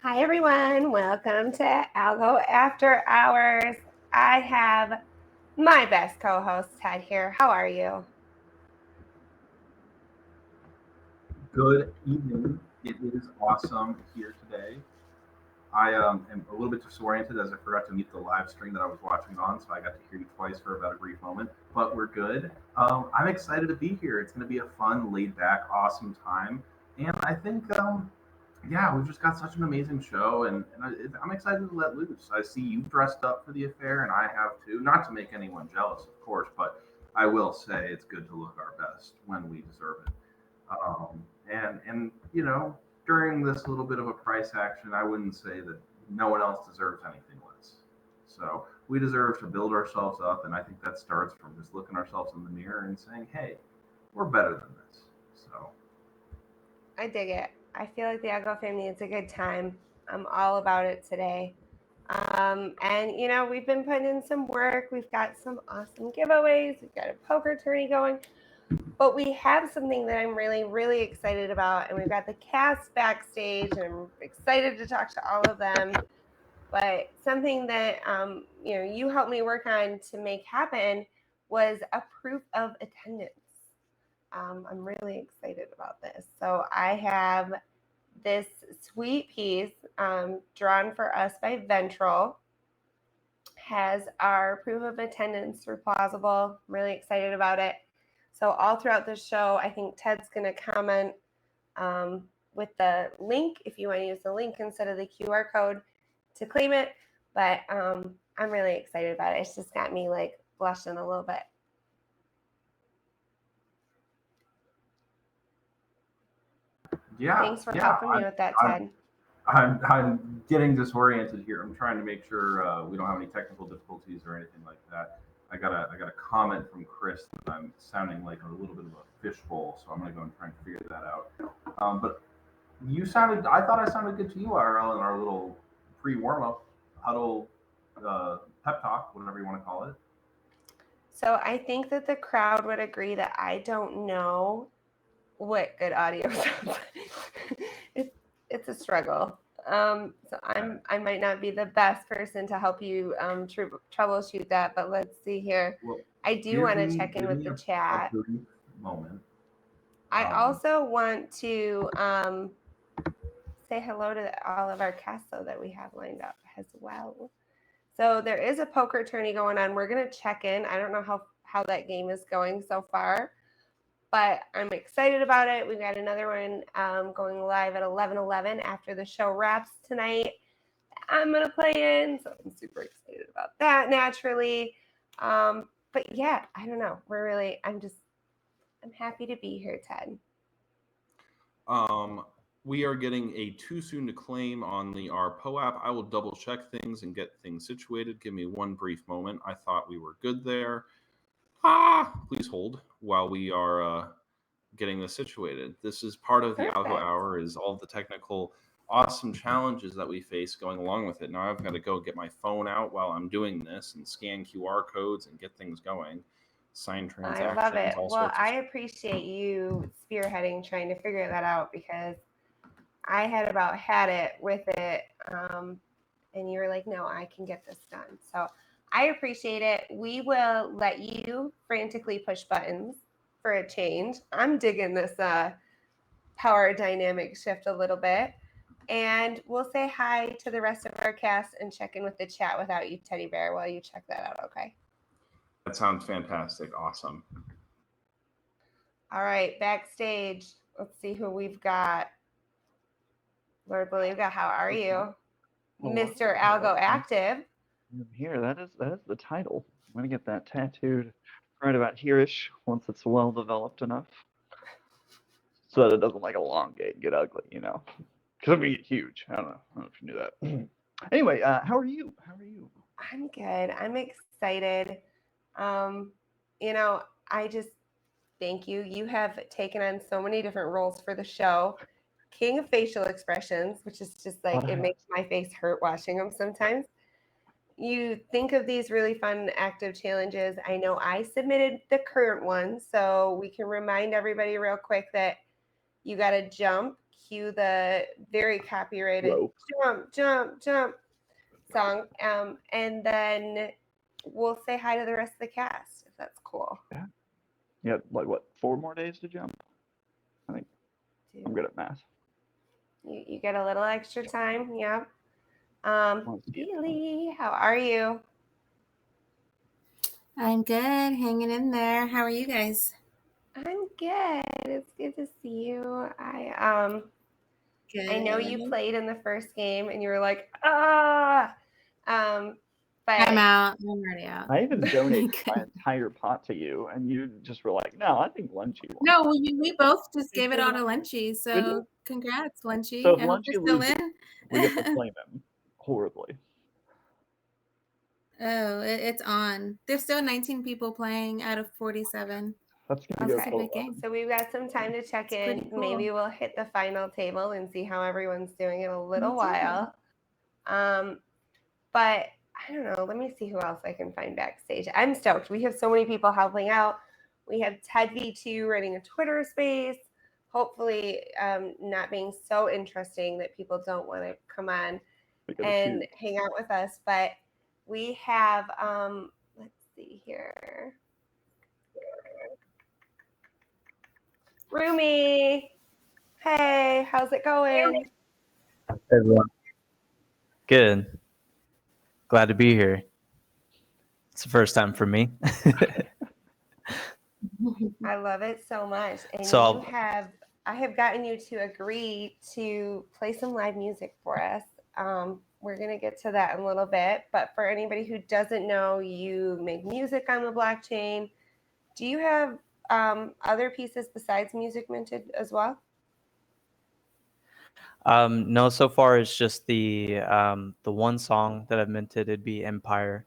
Hi everyone, welcome to Algo After Hours. I have my best co-host Ted here. How are you? Good evening. It is awesome here today. I am a little bit disoriented as I forgot to mute the live stream that I was watching on, so I got to hear you twice for about a brief moment. But we're good. I'm excited to be here. It's going to be a fun, laid back, awesome time, and I think, yeah, we've just got such an amazing show, and I'm excited to let loose. I see you dressed up for the affair, and I have too. Not to make anyone jealous, of course, but I will say it's good to look our best when we deserve it. And during this little bit of a price action, I wouldn't say that no one else deserves anything less. So we deserve to build ourselves up, and I think that starts from just looking ourselves in the mirror and saying, "Hey, we're better than this." So I dig it. I feel like the Algo family is a good time. I'm all about it today. And we've been putting in some work. We've got some awesome giveaways. We've got a poker tourney going. But we have something that I'm really, really excited about. And we've got the cast backstage, and I'm excited to talk to all of them. But something that you helped me work on to make happen was a proof of attendance. I'm really excited about this. So I have this sweet piece drawn for us by Ventral. Has our proof of attendance through Plausible. I'm really excited about it. So all throughout the show, I think Ted's going to comment with the link if you want to use the link instead of the QR code to claim it. But I'm really excited about it. It's just got me like blushing a little bit. yeah, Thanks for helping me with that, Ted. I'm getting disoriented here. I'm trying to make sure we don't have any technical difficulties or anything like that. I got a comment from Chris that I'm sounding like a little bit of a fishbowl, so I'm gonna go and try and figure that out. But you sounded. I thought I sounded good to you, IRL, in our little pre warm up huddle pep talk, whatever you want to call it. So I think that the crowd would agree that I don't know what good audio sounds like. It's a struggle. So I might not be the best person to help you troubleshoot that, but let's see here. Well, I do want to check in with the a chat. brief moment. I also want to say hello to all of our cast though that we have lined up as well. So there is a poker tourney going on. We're gonna check in. I don't know how that game is going so far, but I'm excited about it. We've got another one going live at 11:11 after the show wraps tonight. I'm gonna play in, so I'm super excited about that naturally. But yeah, I don't know. I'm happy to be here, Ted. We are getting a too soon to claim on our POAP. I will double check things and get things situated. Give me one brief moment. I thought we were good there. Please hold while we are getting this situated. This is part of the Algo Hour, is all the technical awesome challenges that we face going along with it. Now I've got to go get my phone out while I'm doing this and scan QR codes and get things going. Sign transactions. I love it. Well, I appreciate you spearheading trying to figure that out, because I had about had it with it, and you were like, no, I can get this done. So I appreciate it. We will let you frantically push buttons for a change. I'm digging this power dynamic shift a little bit. And we'll say hi to the rest of our cast and check in with the chat without you, Teddy Bear, while you check that out, okay? That sounds fantastic. Awesome. All right, backstage. Let's see who we've got. LordBeluga, how are you? Mr. Algo Active. I'm here. That is the title. I'm gonna get that tattooed right about here-ish once it's well developed enough, so that it doesn't like elongate, get ugly, Because I'm gonna get huge. I don't know if you knew that. Anyway, how are you? I'm good. I'm excited. I just thank you. You have taken on so many different roles for the show. King of facial expressions, which is just like, it makes my face hurt watching them sometimes. You think of these really fun active challenges. I know I submitted the current one, so we can remind everybody real quick that you got to jump cue the very copyrighted Rope. jump, jump, jump song. And then we'll say hi to the rest of the cast, if that's cool. Yeah. You got, like, what, 4 more days to jump? I think I'm good at math. You get a little extra time, yeah. Ely, how are you? I'm good, hanging in there. How are you guys? I'm good. It's good to see you. I know you played in the first game and you were like, but I'm out. I'm already out. I even donated my entire pot to you, and you just were like, "No, I think Lunchy won." No, we both just gave it all to Lunchy. So congrats, Lunchy. So if I hope Lunchy you're still loses, in. we get to flame him horribly. Oh, it's on. There's still 19 people playing out of 47. That's gonna go That's a till big 11. game. So we've got some time to check in. pretty cool. Maybe we'll hit the final table and see how everyone's doing in a little Me too. while. But I don't know. Let me see who else I can find backstage. I'm stoked. We have so many people helping out. We have TedV2 running a Twitter space. Hopefully, not being so interesting that people don't want to come on and hang out with us. But we have, let's see here. Rumi, hey, how's it going? Hey everyone. Good. Glad to be here. It's the first time for me. I love it so much. And So I have gotten you to agree to play some live music for us. We're going to get to that in a little bit. But for anybody who doesn't know, you make music on the blockchain. Do you have other pieces besides music minted as well? no, so far it's just the one song that I've minted. It'd be Empire,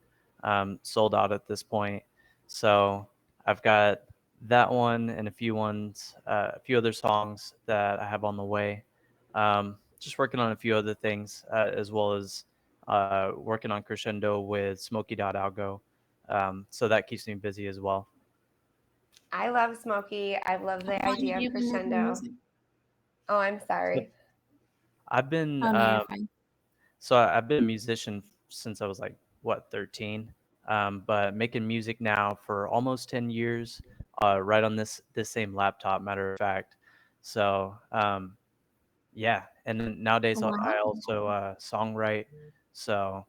sold out at this point. So I've got that one and a few other songs that I have on the way. Just working on a few other things, as well as working on Crescendo with Smokey.algo. So that keeps me busy as well. I love Smokey. I love the idea of Crescendo. Oh, I'm sorry. I've been I've been a musician since I was 13, but making music now for almost 10 years, right on this same laptop, matter of fact. So yeah, and then nowadays I also songwrite. So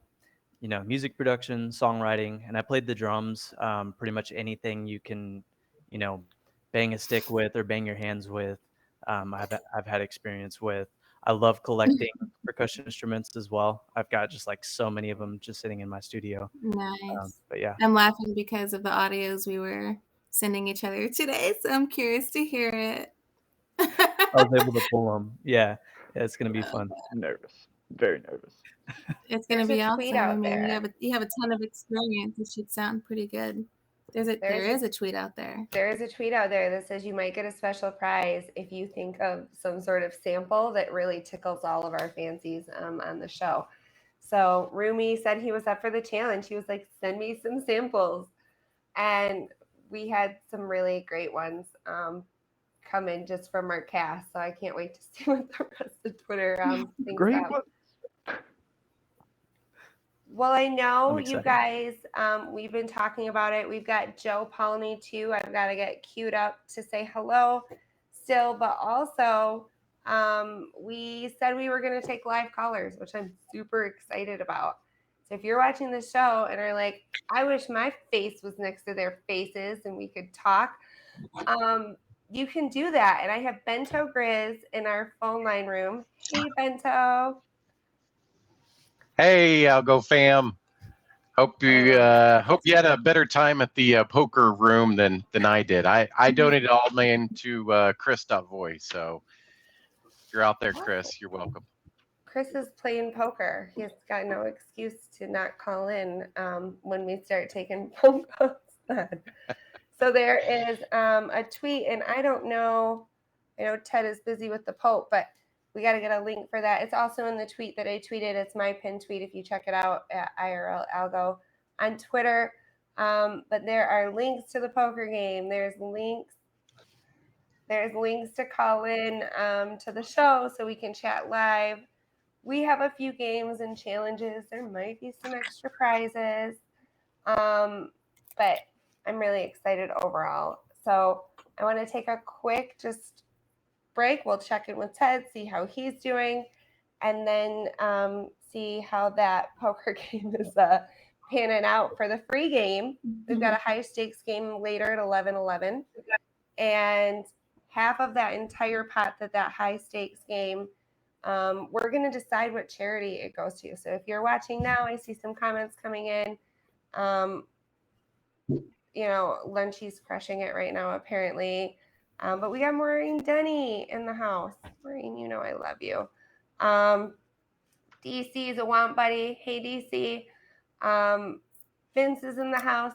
music production, songwriting, and I played the drums. Pretty much anything you can bang a stick with or bang your hands with. I've had experience with. I love collecting percussion instruments as well. I've got just so many of them just sitting in my studio. Nice. But yeah, I'm laughing because of the audios we were sending each other today, so I'm curious to hear it. I was able to pull them. Yeah, it's gonna be fun. I'm nervous, very nervous. It's gonna be awesome. Tweet out I mean, there. you have a ton of experience. It should sound pretty good. There is a tweet out there. There is a tweet out there that says you might get a special prize if you think of some sort of sample that really tickles all of our fancies on the show. So Rumi said he was up for the challenge. He was like, send me some samples. And we had some really great ones come in just from our cast. So I can't wait to see what the rest of Twitter thinks of. Well, I know you guys, we've been talking about it. We've got Joe Polny too. I've got to get queued up to say hello still, but also we said we were going to take live callers, which I'm super excited about. So if you're watching the show and are like, I wish my face was next to their faces and we could talk, you can do that. And I have Bentogrizz in our phone line room. Hey, Bento. Hey, Algo fam. Hope you had a better time at the poker room than I did. I donated all mine to Chris.Voi. So if you're out there, Chris, you're welcome. Chris is playing poker. He's got no excuse to not call in when we start taking phone calls. So there is a tweet, and I don't know. I know Ted is busy with the Pope, but we got to get a link for that. It's also in the tweet that I tweeted. It's my pinned tweet if you check it out at IRL.algo on Twitter. But there are links to the poker game. There's links There's links to call in to the show so we can chat live. We have a few games and challenges. There might be some extra prizes. But I'm really excited overall. So I want to take a quick just break. We'll check in with Ted, see how he's doing, and then see how that poker game is panning out for the free game. We've got a high stakes game later at 11:11, and half of that entire pot that high stakes game, we're going to decide what charity it goes to. So if you're watching now, I see some comments coming in. Lunchy's crushing it right now, apparently. But we got Maureen Denny in the house. Maureen, I love you. DC is a want buddy. Hey, DC. Vince is in the house.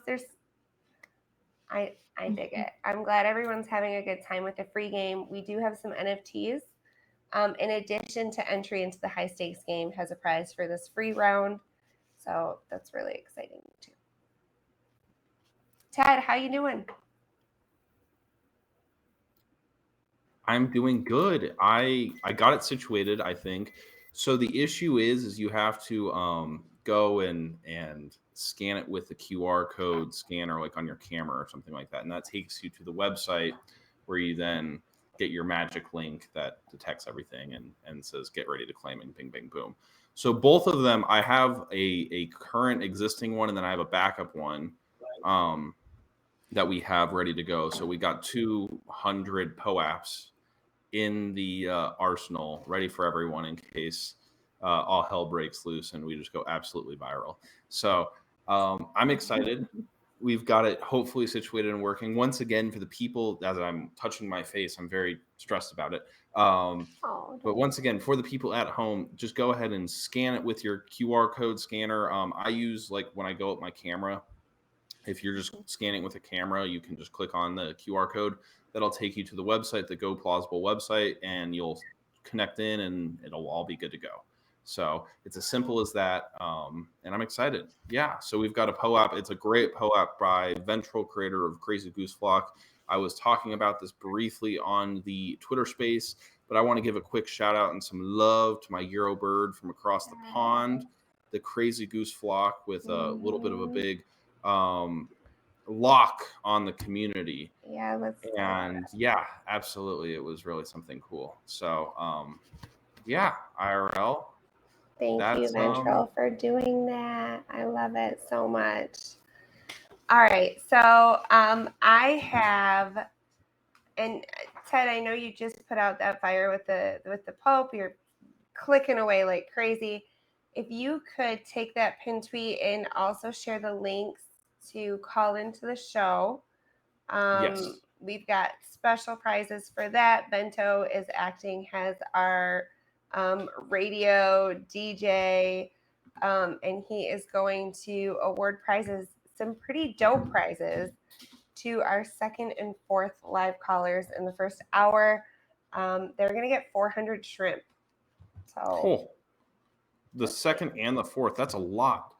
I dig it. I'm glad everyone's having a good time with the free game. We do have some NFTs. In addition to entry into the high stakes game, has a prize for this free round. So that's really exciting too. Ted, how you doing? I'm doing good. I got it situated, I think. So the issue is you have to go and scan it with the QR code scanner, like on your camera or something like that, and that takes you to the website where you then get your magic link that detects everything and says get ready to claim, and bing bing boom. So both of them, I have a current existing one, and then I have a backup one that we have ready to go. So we got 200 POAPs in the arsenal, ready for everyone in case all hell breaks loose and we just go absolutely viral. So I'm excited. We've got it hopefully situated and working. Once again, for the people, as I'm touching my face, I'm very stressed about it. But once again, for the people at home, just go ahead and scan it with your QR code scanner. I use, like, when I go with my camera, if you're just scanning with a camera, you can just click on the QR code. That'll take you to the website, the Go Plausible website, and you'll connect in and it'll all be good to go. So it's as simple as that. And I'm excited. Yeah. So we've got a POAP. It's a great POAP by Ventral, creator of Crazy Goose Flock. I was talking about this briefly on the Twitter space, but I want to give a quick shout out and some love to my Eurobird from across the pond, the Crazy Goose Flock, with a little bit of a big lock on the community. Yeah, absolutely. It was really something cool. So yeah, IRL. Thank you, Ventral, for doing that. I love it so much. All right, so I have, and Ted, I know you just put out that fire with the POAP. You're clicking away like crazy. If you could take that pin tweet and also share the links to call into the show. Yes. We've got special prizes for that. Bento is acting as our radio DJ, and he is going to award prizes, some pretty dope prizes, to our second and fourth live callers in the first hour. They're going to get 400 shrimp. So cool. The second and the fourth, that's a lot.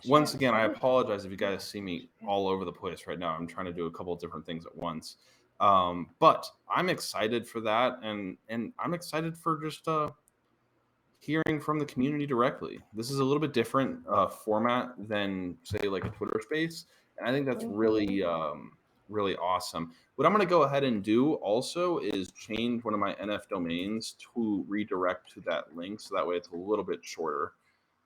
Once again, I apologize if you guys see me all over the place right now. I'm trying to do a couple of different things at once. But I'm excited for that, and I'm excited for just hearing from the community directly. This is a little bit different format than, say, like a Twitter space, and I think that's really really awesome. What I'm going to go ahead and do also is change one of my NFDomains to redirect to that link, so that way it's a little bit shorter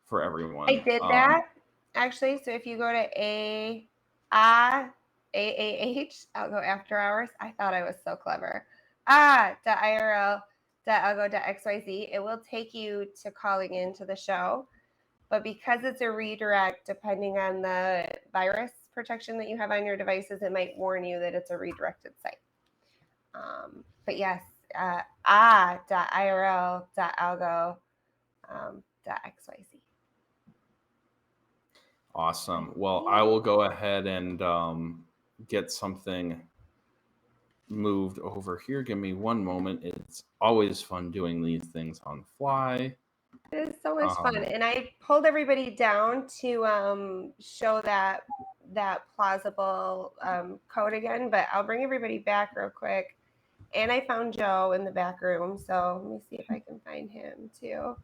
for everyone. I did that actually. So if you go to AAH, Algo After Hours. I thought I was so clever. .irl.algo.xyz. It will take you to calling into the show, but because it's a redirect, depending on the virus protection that you have on your devices, it might warn you that it's a redirected site. But yes, .irl.algo.xyz. Awesome. Well, I will go ahead and get something moved over here. Give me one moment. It's always fun doing these things on the fly. It is so much fun. And I pulled everybody down to show that that plausible code again, but I'll bring everybody back real quick. And I found Joe in the back room, so let me see if I can find him too.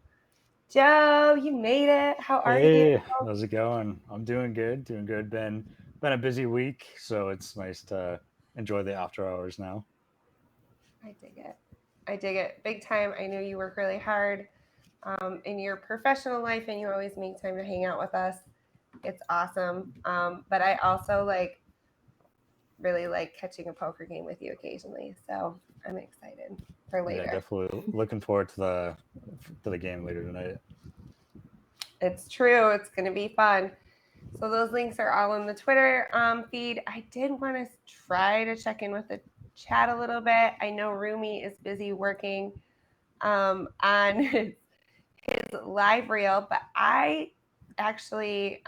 Joe, you made it. How are you? Hey, how's it going? I'm doing good, doing good. Been a busy week, so it's nice to enjoy the after hours now. I dig it. Big time. I know you work really hard in your professional life, and you always make time to hang out with us. It's awesome. But I also really like catching a poker game with you occasionally. So I'm excited for later. Yeah, definitely looking forward to the game later tonight. It's true. It's going to be fun. So those links are all in the Twitter feed. I did want to try to check in with the chat a little bit. I know Rumi is busy working on his live reel, but I actually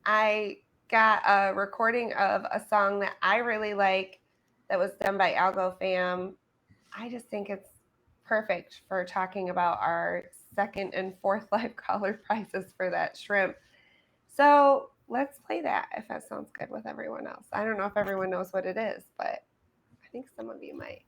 I got a recording of a song that I really like that was done by Algo Fam. I just think it's perfect for talking about our second and fourth live caller prizes for that shrimp. So let's play that if that sounds good with everyone else. I don't know if everyone knows what it is, but I think some of you might.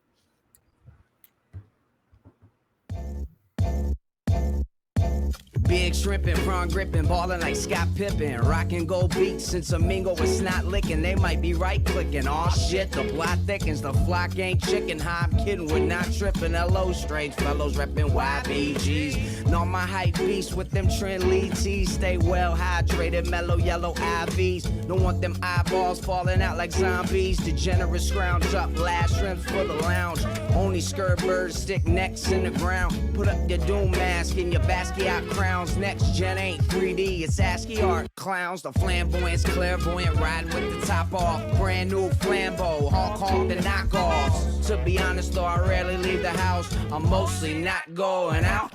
Big shrimpin', prawn gripping, ballin' like Scott Pippen. Rockin' gold beats since a mingo was not licking. They might be right clicking. Aw shit, the plot thickens, the flock ain't chicken. How I'm kidding, we're not tripping. Hello, strange fellows reppin' YBGs. Know my hype beast with them trend lead tees. Stay well hydrated, mellow yellow IVs. Don't want them eyeballs falling out like zombies. Degenerate scrounge up, last shrimps for the lounge. Only skirt birds stick necks in the ground. Put up your doom mask in your Basquiat crowns. Next gen ain't 3D, it's ASCII art. Clowns, the flamboyance, clairvoyant, riding with the top off. Brand new flambeau, Hong the knockoffs. To be honest though, I rarely leave the house. I'm mostly not going out.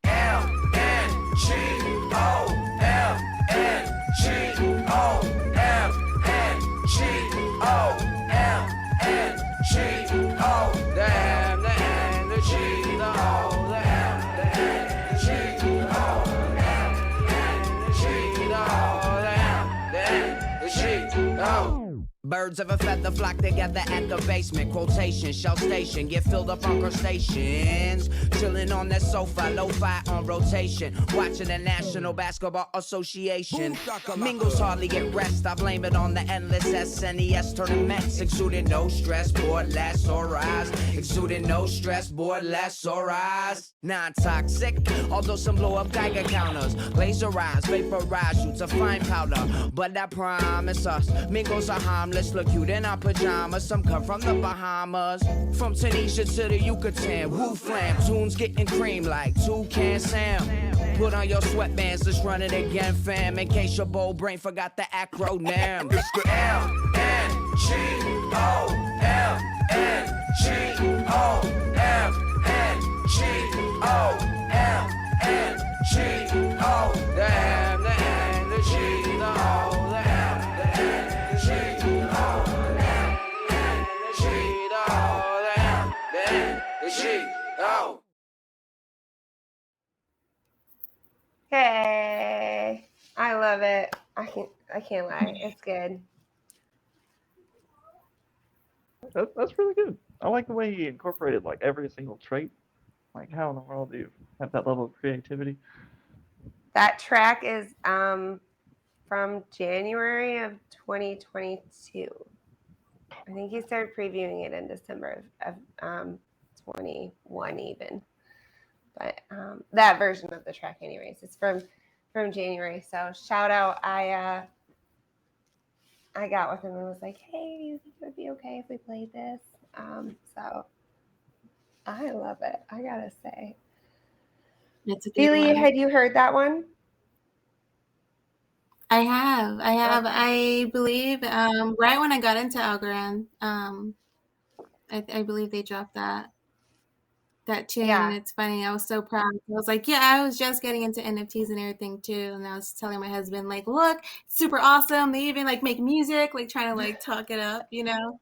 L-N-G-O-L-N-G-O-L-N-G-O. Damn, the N-G-O. Birds of a feather flock together at the basement. Quotation, shell station, get filled up on crustaceans. Chilling on that sofa, lo-fi on rotation. Watching the National Basketball Association. Mingles hardly get rest, I blame it on the endless SNES tournaments. Exuding no stress, bored, less or rise. Exuding no stress, bored, less or rise. Non-toxic, although some blow up Geiger counters. Laser eyes, vaporize you to fine powder. But I promise us, Mingles are harmless. Look cute in our pajamas. Some come from the Bahamas. From Tunisia to the Yucatan. Woo flam, tunes getting cream like Toucan Sam. Put on your sweatbands, let's run it again, fam. In case your bold brain forgot the acronym. It's the L-N-G-O-L-N-G-O-L-N-G-O. Damn, the N-G-O. Hey, I love it. I can't lie. It's good. That's really good. I like the way he incorporated like every single trait. Like how in the world do you have that level of creativity? That track is from January of 2022. I think he started previewing it in December of 21 even. But that version of the track anyways, it's from January. So shout out. I got with him and was like, hey, do you think it would be okay if we played this? So I love it, I gotta say. Billy, had you heard that one? I have. I believe right when I got into Algorand, I believe they dropped that tune. Yeah. And it's funny, I was so proud. I was like, yeah, I was just getting into NFTs and everything too. And I was telling my husband, like, look, it's super awesome. They even like make music, like trying to like talk it up, you know?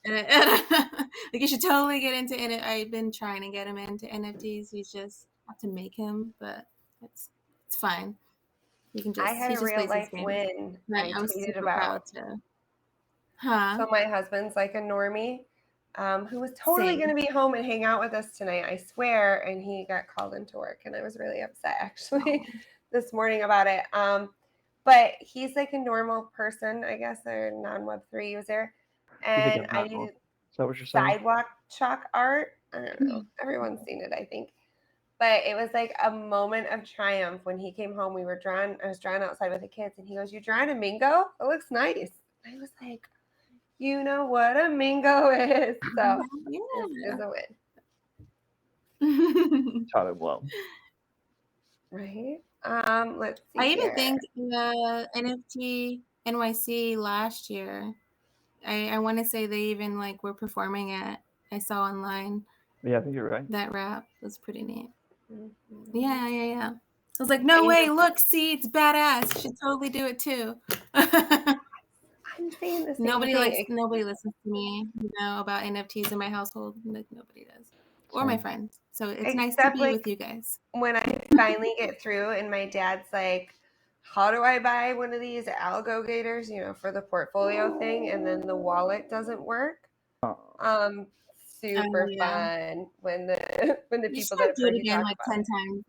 And like you should totally get into it. I've been trying to get him into NFTs. You just have to make him, but it's fine. You can just. I had He a just real plays his life games. win I I was tweeted super about. proud to. Huh? So my husband's like a normie who was totally Same. going to be home and hang out with us tonight, I swear. And he got called into work, and I was really upset actually this morning about it. But he's like a normal person, I guess, or non-Web3 user. And I did Is that what you're saying? sidewalk chalk art. I don't know. Everyone's seen it, I think. But it was like a moment of triumph when he came home. I was drawing outside with the kids, and he goes, "You drawing a mingo? It looks nice." I was like, "You know what a mingo is." So it's a win. Taught him well. Right. Let's see. I even here. think the NFT NYC last year, I want to say they even like were performing it. I saw online. Yeah, I think you're right. That rap was pretty neat. Mm-hmm. Yeah. I was like, no way, look, see, it's badass. You should totally do it too. I'm saying the same thing. Nobody listens to me, about NFTs in my household. Like, nobody does. Or my friends. So it's nice to be with you guys. When I finally get through and my dad's like, how do I buy one of these algo gators, for the portfolio thing, and then the wallet doesn't work? Super fun when the people that do it again like 10 times.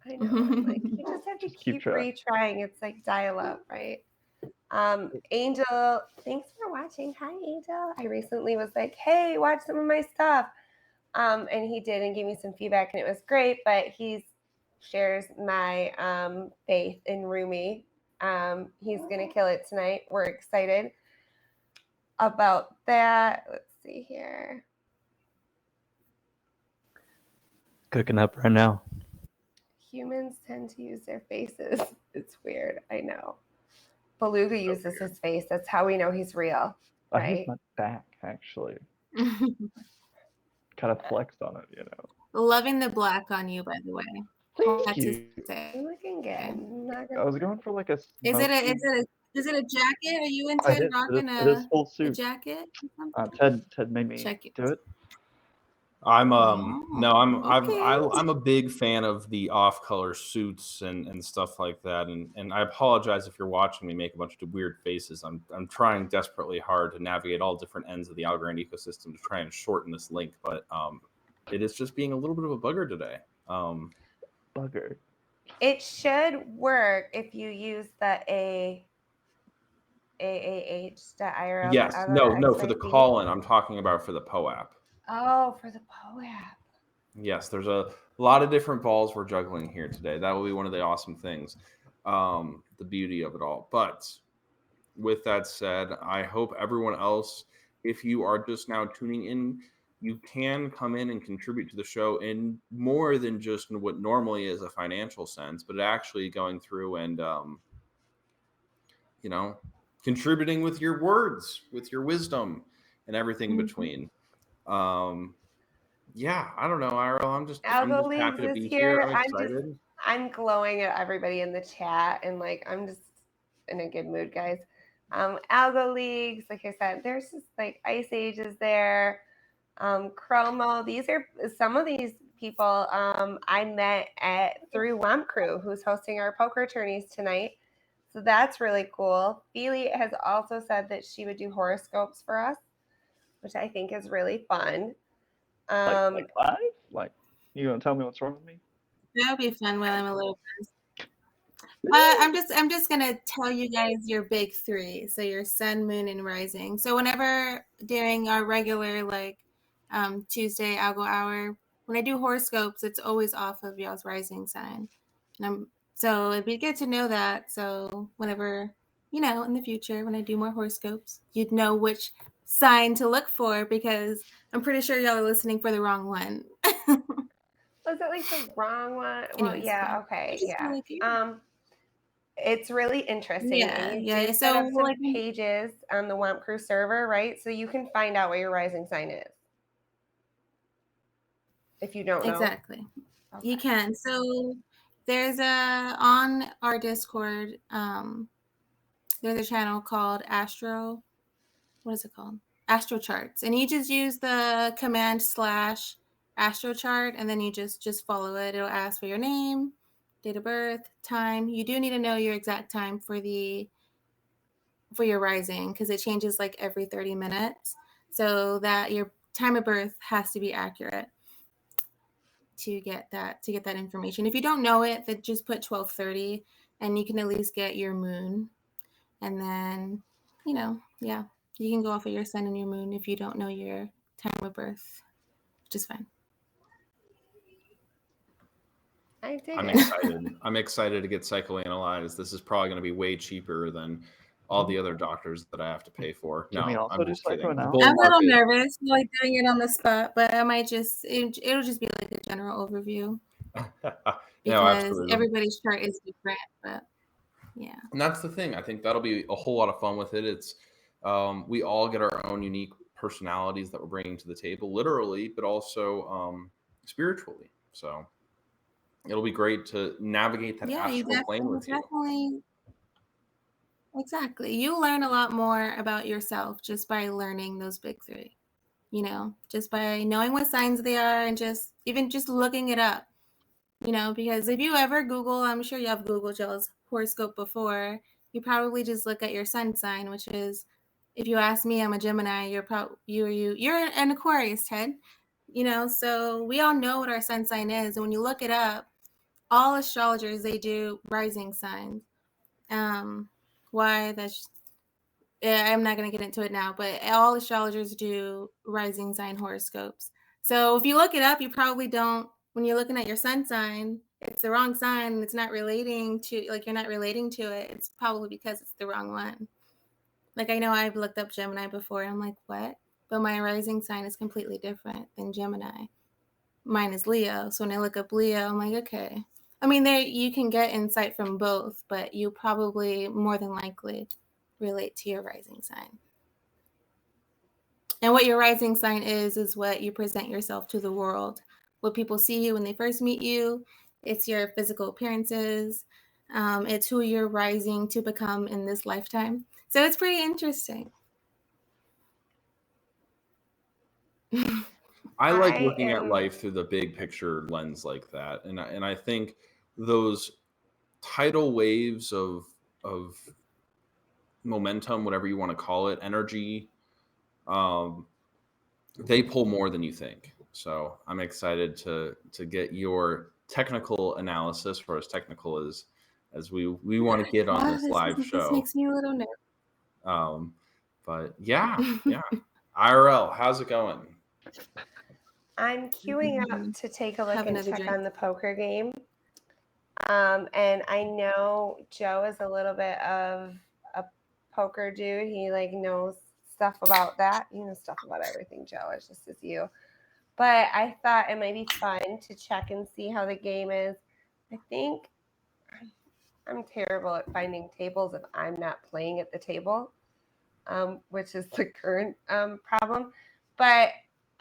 I know. I'm like, you just have to keep retrying. It's like dial up, right? Angel, thanks for watching. Hi, Angel. I recently was like, hey, watch some of my stuff. And he did and gave me some feedback, and it was great. But he shares my faith in Rumi. He's gonna kill it tonight. We're excited about that. Let's see here. Cooking up right now. Humans tend to use their faces. It's weird. I know. Beluga uses his face. That's how we know he's real. Right? I use my back, actually. Kind of flexed on it, Loving the black on you, by the way. Thank you. You're looking good. I was going for like a. Is it a jacket? Are you into rocking a full suit. a jacket? Ted made me do it. I'm I'm a big fan of the off-color suits and stuff like that, and I apologize if you're watching me make a bunch of weird faces. I'm trying desperately hard to navigate all different ends of the Algorand ecosystem to try and shorten this link, but it is just being a little bit of a bugger today. Bugger. It should work if you use the AAH.IRL. Yes, no, for the call-in. I'm talking about for the POAP. Oh, for the POAP. Yes, there's a lot of different balls we're juggling here today. That will be one of the awesome things, the beauty of it all. But with that said, I hope everyone else, if you are just now tuning in, you can come in and contribute to the show in more than just what normally is a financial sense, but actually going through and, contributing with your words, with your wisdom, and everything in between. Yeah, I don't know, IRL. I'm just Algo Leagues happy to be here. here. I'm excited. I'm glowing at everybody in the chat, and I'm just in a good mood, guys. Algo Leagues, like I said, there's just like Ice Age is there. Chromo. These are some of these people I met through WAMP Crew, who's hosting our poker tourneys tonight. So that's really cool. Feely has also said that she would do horoscopes for us, which I think is really fun. Like live? Like, you gonna tell me what's wrong with me? That would be fun while I'm a little bit. I'm just gonna tell you guys your big three. So your sun, moon, and rising. So whenever during our regular Tuesday Algo hour, when I do horoscopes, it's always off of y'all's rising sign. So it'd be good to know that. So whenever, in the future, when I do more horoscopes, you'd know which sign to look for, because I'm pretty sure y'all are listening for the wrong one. Was it like the wrong one? Well, Anyways, yeah, okay, yeah. Really it's really interesting. Yeah, and you do set up some pages on the WAMP Crew server, right? So you can find out what your rising sign is. If you don't know. Exactly. Okay. You can. So there's on our Discord, there's a channel called what is it called? Astro Charts. And you just use the command /Astro Chart, and then you just follow it. It'll ask for your name, date of birth, time. You do need to know your exact time for your rising, because it changes like every 30 minutes. So that your time of birth has to be accurate to get that information. If you don't know it, then just put 12:30 and you can at least get your moon. And then, yeah, you can go off of your sun and your moon if you don't know your time of birth, which is fine. I'm excited. I'm excited to get psychoanalyzed. This is probably going to be way cheaper than all the other doctors that I have to pay for. No, I'm just kidding. I'm a little nervous, like doing it on the spot, but I might it'll just be like a general overview. Because everybody's chart is different, but yeah. And that's the thing. I think that'll be a whole lot of fun with it. It's we all get our own unique personalities that we're bringing to the table, literally, but also spiritually. So it'll be great to navigate that astral plane with you. Exactly. You learn a lot more about yourself just by learning those big three, just by knowing what signs they are and just looking it up, because if you ever Google, I'm sure you have Googled y'all's horoscope before, you probably just look at your sun sign, which is, if you ask me, I'm a Gemini, you're an Aquarius, Ted, so we all know what our sun sign is. And when you look it up, all astrologers, they do rising signs. Why that's I'm not going to get into it now, but all astrologers do rising sign horoscopes. So if you look it up, you probably don't, when you're looking at your sun sign, it's the wrong sign and it's not relating to, like, you're not relating to it. It's probably because it's the wrong one. Like, I know I've looked up Gemini before and I'm like, what? But my rising sign is completely different than Gemini. Mine is Leo. So when I look up Leo, I'm like, okay. I mean, there you can get insight from both, but you probably more than likely relate to your rising sign. And what your rising sign is what you present yourself to the world. What people see you when they first meet you, it's your physical appearances. It's who you're rising to become in this lifetime. So it's pretty interesting. I like looking at life through the big picture lens like that. And I think those tidal waves of momentum, whatever you want to call it, energy, they pull more than you think. So I'm excited to get your technical analysis, for as technical as we want to get on this live show. This makes me a little nervous. But yeah. IRL, how's it going? I'm queuing up to take a look and check on the poker game. And I know Joe is a little bit of a poker dude. He knows stuff about that. You know stuff about everything, Joe. It's just as you. But I thought it might be fun to check and see how the game is. I think I'm terrible at finding tables if I'm not playing at the table, which is the current problem. But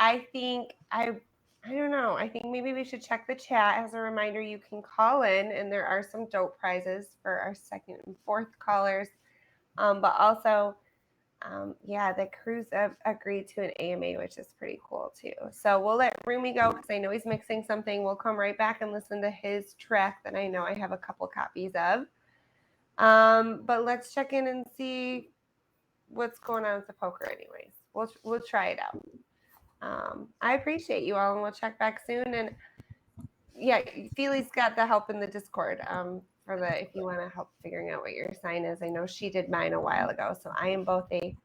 I think I don't know. I think maybe we should check the chat. As a reminder, you can call in, and there are some dope prizes for our second and fourth callers. But also, the crews have agreed to an AMA, which is pretty cool too. So we'll let Rumi go because I know he's mixing something. We'll come right back and listen to his track that I know I have a couple copies of. But let's check in and see what's going on with the poker anyways. We'll try it out. I appreciate you all, and we'll check back soon. And yeah, Feely's got the help in the Discord if you want to help figuring out what your sign is. I know she did mine a while ago. So I am both a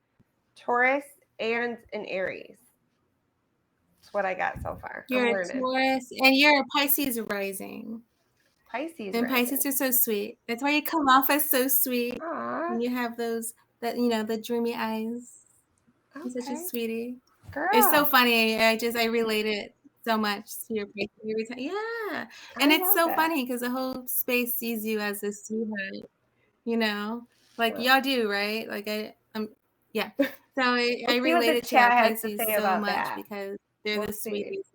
Taurus and an Aries. That's what I got so far. You're a Taurus and you're a Pisces rising. Pisces and rising. Pisces are so sweet. That's why you come off as so sweet. Aww. And you have those the dreamy eyes. Okay. You're such a sweetie. Girl. It's so funny. I relate it so much to your face every time. Yeah. And it's so funny because the whole space sees you as a sweetheart, like y'all do, right? Like yeah. So I related to our Pisces so much because they're the sweeties.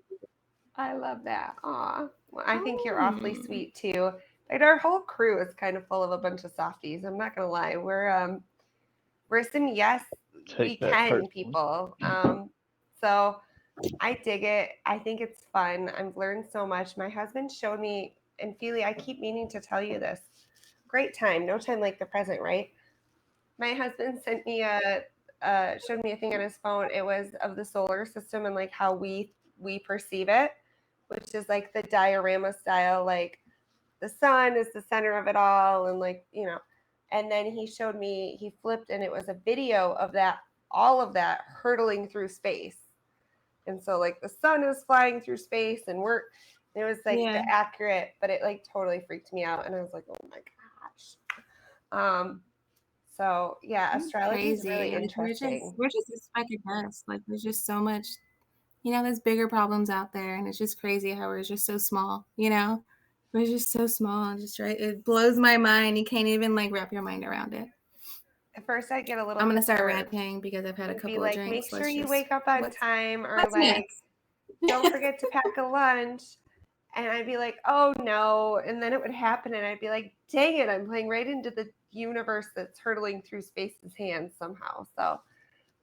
I love that. Aw. Well, I think you're awfully sweet too. Like our whole crew is kind of full of a bunch of softies. I'm not gonna lie. We're some we can people. So I dig it. I think it's fun. I've learned so much. My husband showed me and Feely, I keep meaning to tell you this. Great time, no time like the present, right? My husband sent me showed me a thing on his phone. It was of the solar system and like how we perceive it, which is like the diorama style, like the sun is the center of it all, and like, you know. And then he showed me, he flipped, and it was a video of that, all of that hurtling through space. And so like the sun is flying through space, and it was like the accurate, but it like totally freaked me out, and I was like, oh my gosh. So yeah, astrology is really interesting. We're just a speck of dust. Like there's just so much, you know, there's bigger problems out there, and it's just crazy how we're just so small, you know? We're just so small, just right. It blows my mind. You can't even like wrap your mind around it. At first I get a little I'm gonna start ranting because I've had a couple of drinks. Make sure you wake up on time, or like don't forget to pack a lunch. And I'd be like, oh no. And then it would happen, and I'd be like, dang it, I'm playing right into the universe that's hurtling through space's hands somehow. So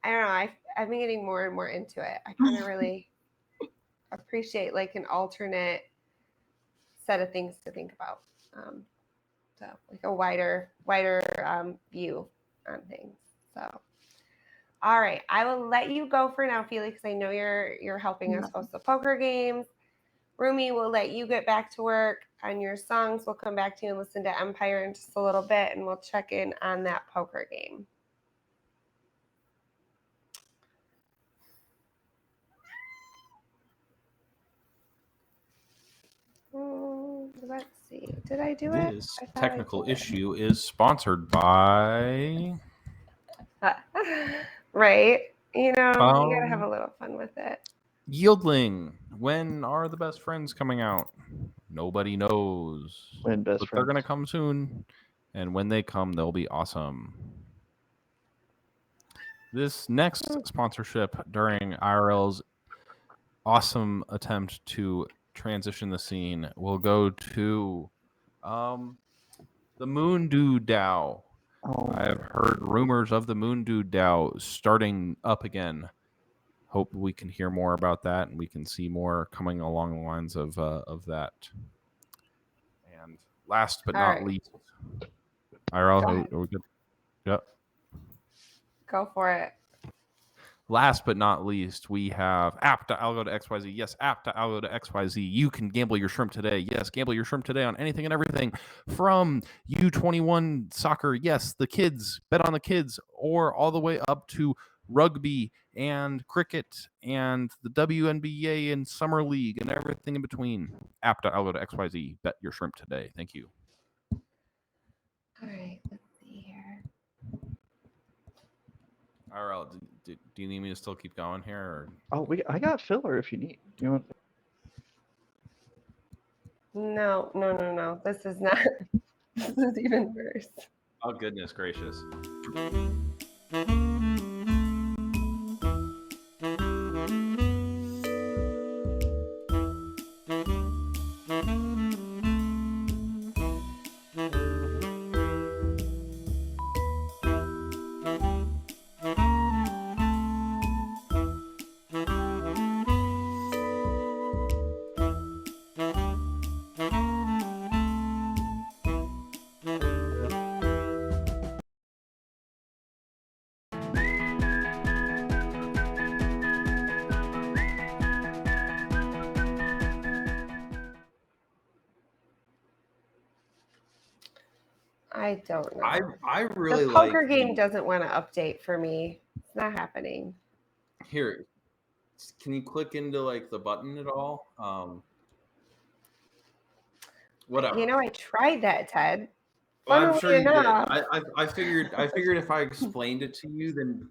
I don't know. I've been getting more and more into it. I kind of really appreciate like an alternate set of things to think about. So like a wider view on things. So all right, I will let you go for now, Felix. I know you're helping us host the poker games. Rumi, we'll let you get back to work on your songs. We'll come back to you and listen to Empire in just a little bit, and we'll check in on that poker game. Let's see. Did I do it? This technical issue is sponsored by... right. You know, you gotta have a little fun with it. Yieldling. When are the best friends coming out? Nobody knows. When best but friends. They're going to come soon. And when they come, they'll be awesome. This next sponsorship during IRL's awesome attempt to transition the scene will go to the Moondew DAO. I've heard rumors of the Moondew DAO starting up again. Hope we can hear more about that, and we can see more coming along the lines of that. And last but not least, IRL, are we good? Yep. Go for it. Last but not least, we have app.algo to XYZ. Yes, app.algo to XYZ. You can gamble your shrimp today. Yes, gamble your shrimp today on anything and everything from U21 soccer. Yes, the kids, bet on the kids, or all the way up to rugby and cricket and the WNBA and Summer League and everything in between. App.algo to XYZ. Bet your shrimp today. Thank you. All right, let's see here. IRL, do you need me to still keep going here? Or? Oh, I got filler if you need. You want? No. This is not. This is even worse. Oh, goodness gracious. I don't know. I really the poker game doesn't want to update for me. It's not happening. Here, can you click into like the button at all? Whatever. You know, I tried that, Ted. Well, I'm sure you did. I figured if I explained it to you, then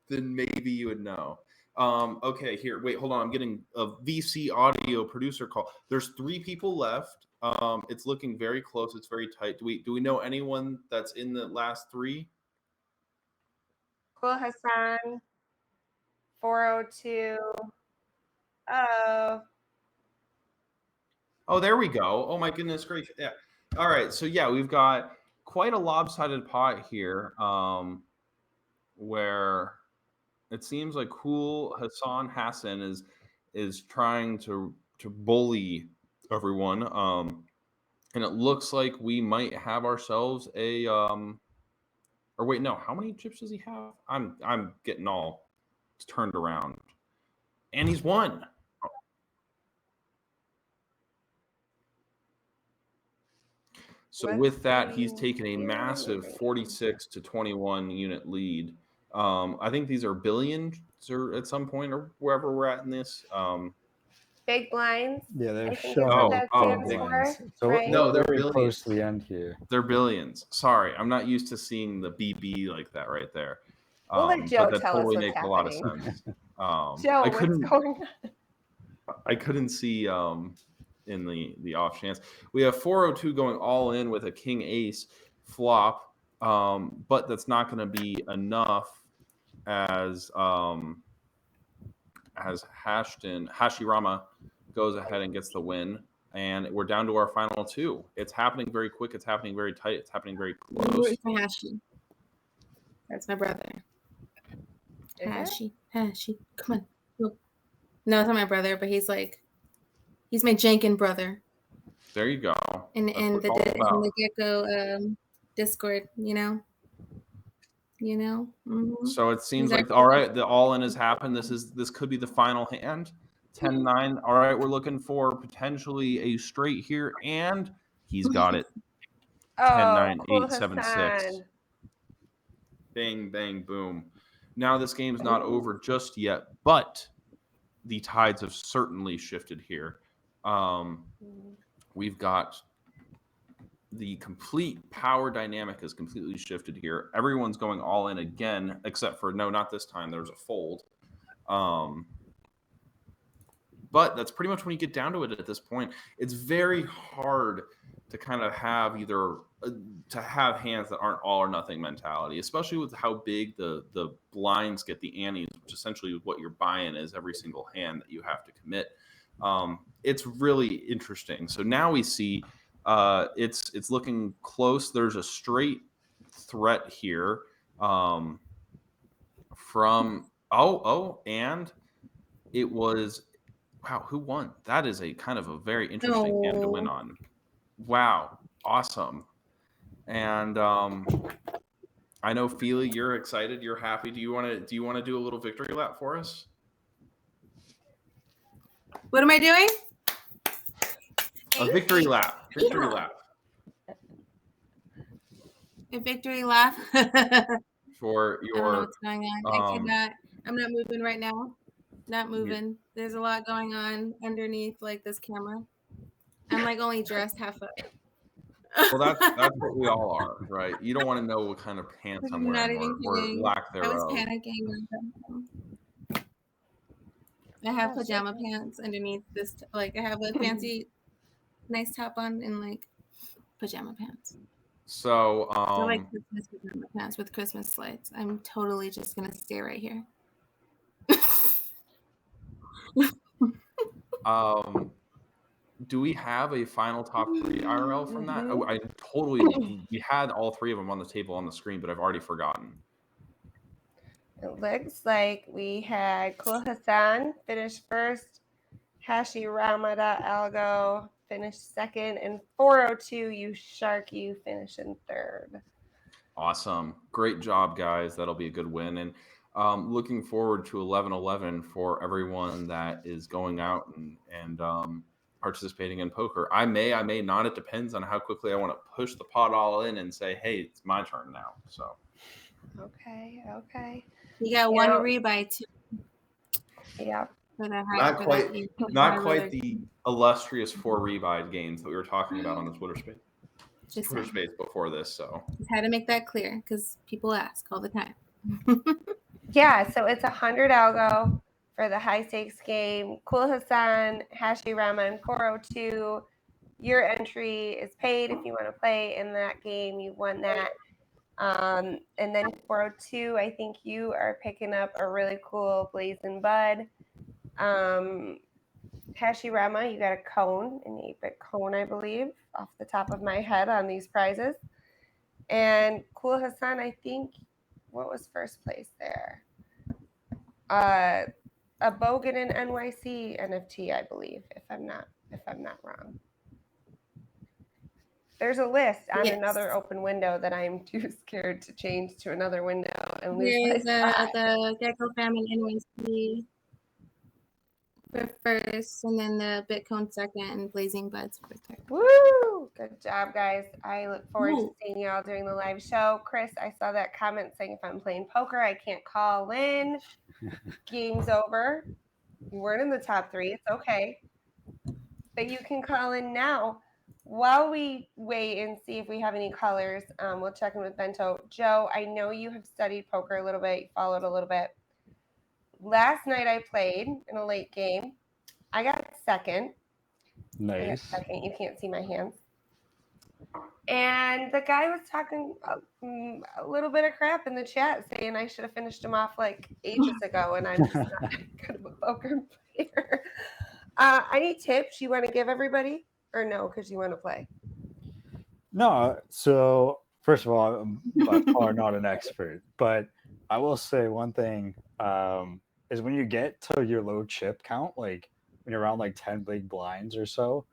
maybe you would know. Okay, here. Wait, hold on. I'm getting a VC audio producer call. There's 3 people left. It's looking very close. It's very tight. Do we know anyone that's in the last 3? Cool Hassan. 402. Oh, there we go. Oh my goodness gracious. Yeah. All right. So yeah, we've got quite a lopsided pot here, where it seems like Cool Hassan is trying to bully everyone. And it looks like we might have ourselves a or wait, no, how many chips does he have? I'm getting all turned around. And he's won. So with that, he's taken a massive 46 to 21 unit lead. I think these are billions or at some point or wherever we're at in this. Big blinds. Yeah, they're I think is showing what that stands big for, blinds. So right? No, they're very billions. close to the end here. They're billions. Sorry, I'm not used to seeing the BB like that right there. We'll let Joe but that tell us totally what's makes a lot of happening. sense. Joe, what's going on? I couldn't see in the off chance. We have 402 going all in with a king ace flop, but that's not going to be enough as Hashirama goes ahead and gets the win. And we're down to our final two. It's happening very quick. It's happening very tight. It's happening very close. Hashi. That's my brother. Hashi. Come on. Look. No, it's not my brother, but he's my Jankin brother. There you go. In the Gecko Discord, you know. Mm-hmm. So it seems like all right, the all in has happened. This could be the final hand. 10-9. All right, we're looking for potentially a straight here, and he's got it. 10-9, cool 8-7-6. Bang, bang, boom. Now this game's not over just yet, but the tides have certainly shifted here. We've got the complete power dynamic has completely shifted here. Everyone's going all in again, except for no, not this time. There's a fold. But that's pretty much when you get down to it at this point. It's very hard to kind of have to have hands that aren't all or nothing mentality, especially with how big the blinds get, the antes, which essentially what your buy-in is every single hand that you have to commit. It's really interesting. So now we see it's looking close. There's a straight threat here from and it was wow, who won? That is a kind of a very interesting hand to win on. Wow, awesome. And I know Feely, you're excited, you're happy. Do you want to do a little victory lap for us? What am I doing? A victory lap. Victory lap. A victory lap. For your I don't know what's going on. I'm not moving right now. Not moving. There's a lot going on underneath like this camera. I'm like only dressed half up. Well, that's what we all are, right? You don't want to know what kind of pants I'm wearing or lack thereof. I was panicking. I have pajama pants underneath this. Like I have a fancy, nice top on and like pajama pants. So I like Christmas pajama pants with Christmas lights. I'm totally just gonna stay right here. Do we have a final top 3 IRL from that? Oh, we had all 3 of them on the table on the screen, but I've already forgotten. It looks like we had Cool Hassan finish first, Hashirama.algo finished second, and 402 you finish in third. Awesome. Great job, guys. That'll be a good win. And looking forward to 11-11 for everyone that is going out and participating in poker. I may not. It depends on how quickly I want to push the pot all in and say, hey, it's my turn now. So. Okay. You got one rebuy too. Yeah. Not quite the illustrious 4 rebuy games that we were talking about on the Twitter space. Twitter space before this, so just had to make that clear because people ask all the time. Yeah, so it's 100 algo for the high stakes game. Cool Hassan, Hashirama, and 402. Your entry is paid if you want to play in that game. You won that. And then 402, I think you are picking up a really cool Blazing Bud. Hashirama, you got a cone, an 8-bit cone, I believe, off the top of my head on these prizes. And Cool Hassan, I think, what was first place there? A Bogan and NYC NFT, I believe, if I'm not wrong. There's a list on Yes. another open window that I'm too scared to change to another window and lose There's my spot. the Gecko Famine NYC for first, and then the Bitcoin second, and Blazing Buds for third. Woo! Good job, guys. I look forward to seeing y'all during the live show. Chris, I saw that comment saying if I'm playing poker, I can't call in. Game's over. You weren't in the top 3. It's okay. But you can call in now. While we wait and see if we have any callers, we'll check in with Bento. Joe, I know you have studied poker a little bit, followed a little bit. Last night I played in a late game. I got second. Nice. I got second. You can't see my hands. And the guy was talking a little bit of crap in the chat, saying I should have finished him off like ages ago, and I'm just not good of a poker player. Any tips you want to give everybody, or no, because you want to play? No. So first of all, I'm by far not an expert, but I will say one thing is when you get to your low chip count, like when you're around like 10 big blinds or so,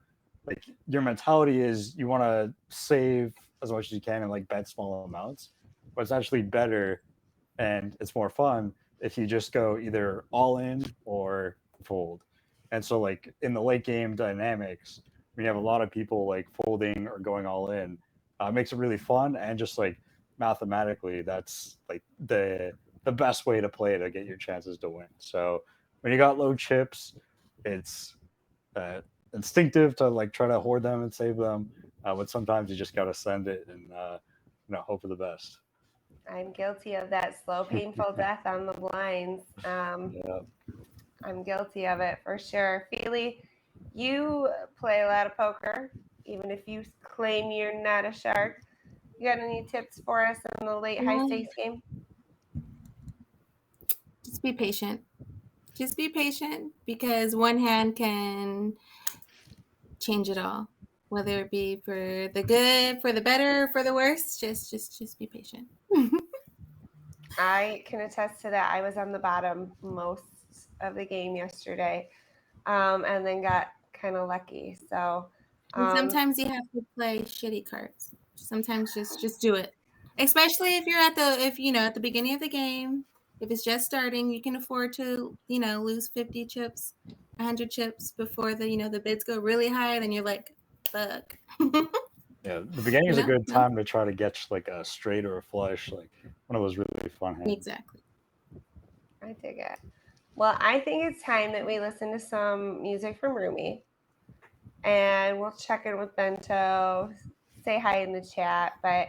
like your mentality is you want to save as much as you can and like bet small amounts, but it's actually better and it's more fun if you just go either all in or fold. And so like in the late game dynamics, when you have a lot of people like folding or going all in, it makes it really fun, and just like mathematically that's like the best way to play to get your chances to win. So when you got low chips, it's instinctive to like try to hoard them and save them, but sometimes you just got to send it and hope for the best. I'm guilty of that slow, painful death on the blinds. Yeah. I'm guilty of it for sure. Feely, you play a lot of poker, even if you claim you're not a shark. You got any tips for us in the late high stakes game? Just be patient. Just be patient, because one hand can change it all, whether it be for the good, for the better, for the worse. Just be patient. I can attest to that. I was on the bottom most of the game yesterday, and then got kind of lucky. So sometimes you have to play shitty cards. Sometimes just do it. Especially if you're at the beginning of the game. If it's just starting, you can afford to, lose 50 chips, 100 chips before the bids go really high. Then you're like, fuck. Yeah, the beginning is a good time to try to get like a straight or a flush, like one of those really fun hands. Exactly. I dig it. Well, I think it's time that we listen to some music from Rumi, and we'll check in with Bento, say hi in the chat. But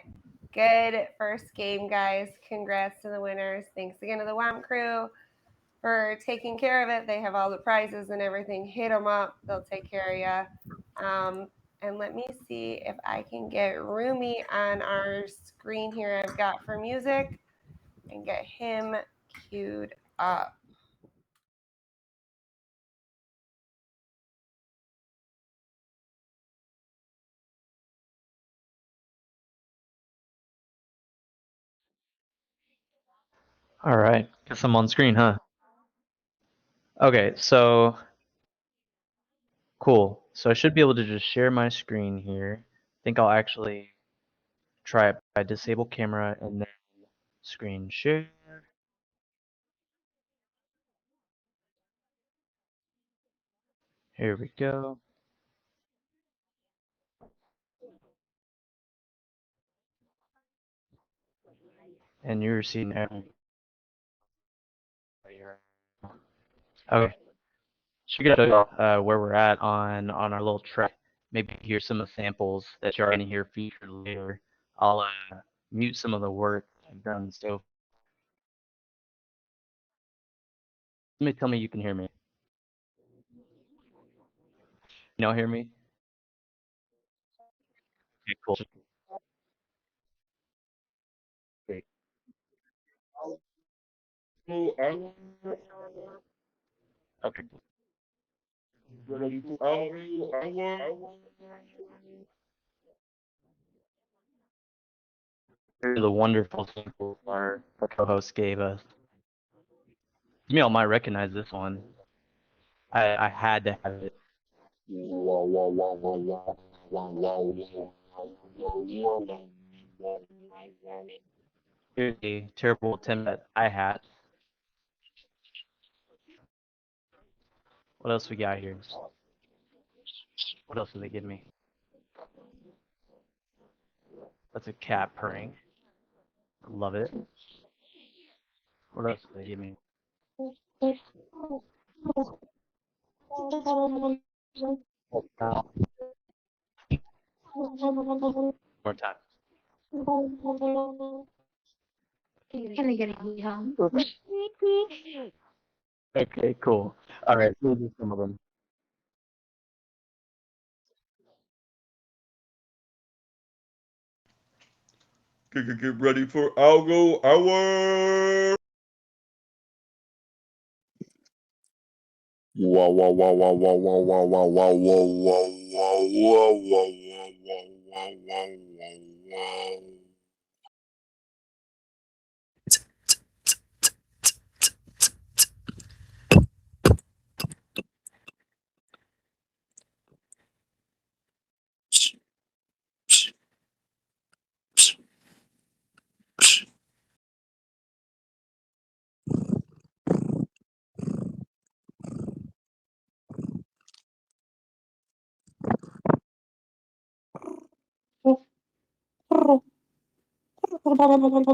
good first game, guys. Congrats to the winners. Thanks again to the WAM crew for taking care of it. They have all the prizes and everything. Hit them up. They'll take care of you. And let me see if I can get Rumi on our screen here I've got for music and get him queued up. All right, guess I'm on screen, huh? Okay, so cool. So I should be able to just share my screen here. I think I'll actually try it by disable camera and then screen share. Here we go. And you're seeing everything. Okay. Should get where we're at on our little track. Maybe hear some of the samples that you're going to hear featured later. I'll mute some of the work I've done. So tell me you can hear me. You all hear me? Okay, cool. Great. Okay. The wonderful samples our co-host gave us. You all might recognize this one. I had to have it. Here's a terrible attempt that I had. What else we got here? What else did they give me? That's a cat purring. Love it. What else did they give me? More time. Can I get a hee-haw? Okay, cool. All right, we'll do some of them. Get ready for Algo Hour! Wow, wow, wow, wow, wow, wow, wow, wow, wow, wow, wow, wow, wow, wow, wow, wow,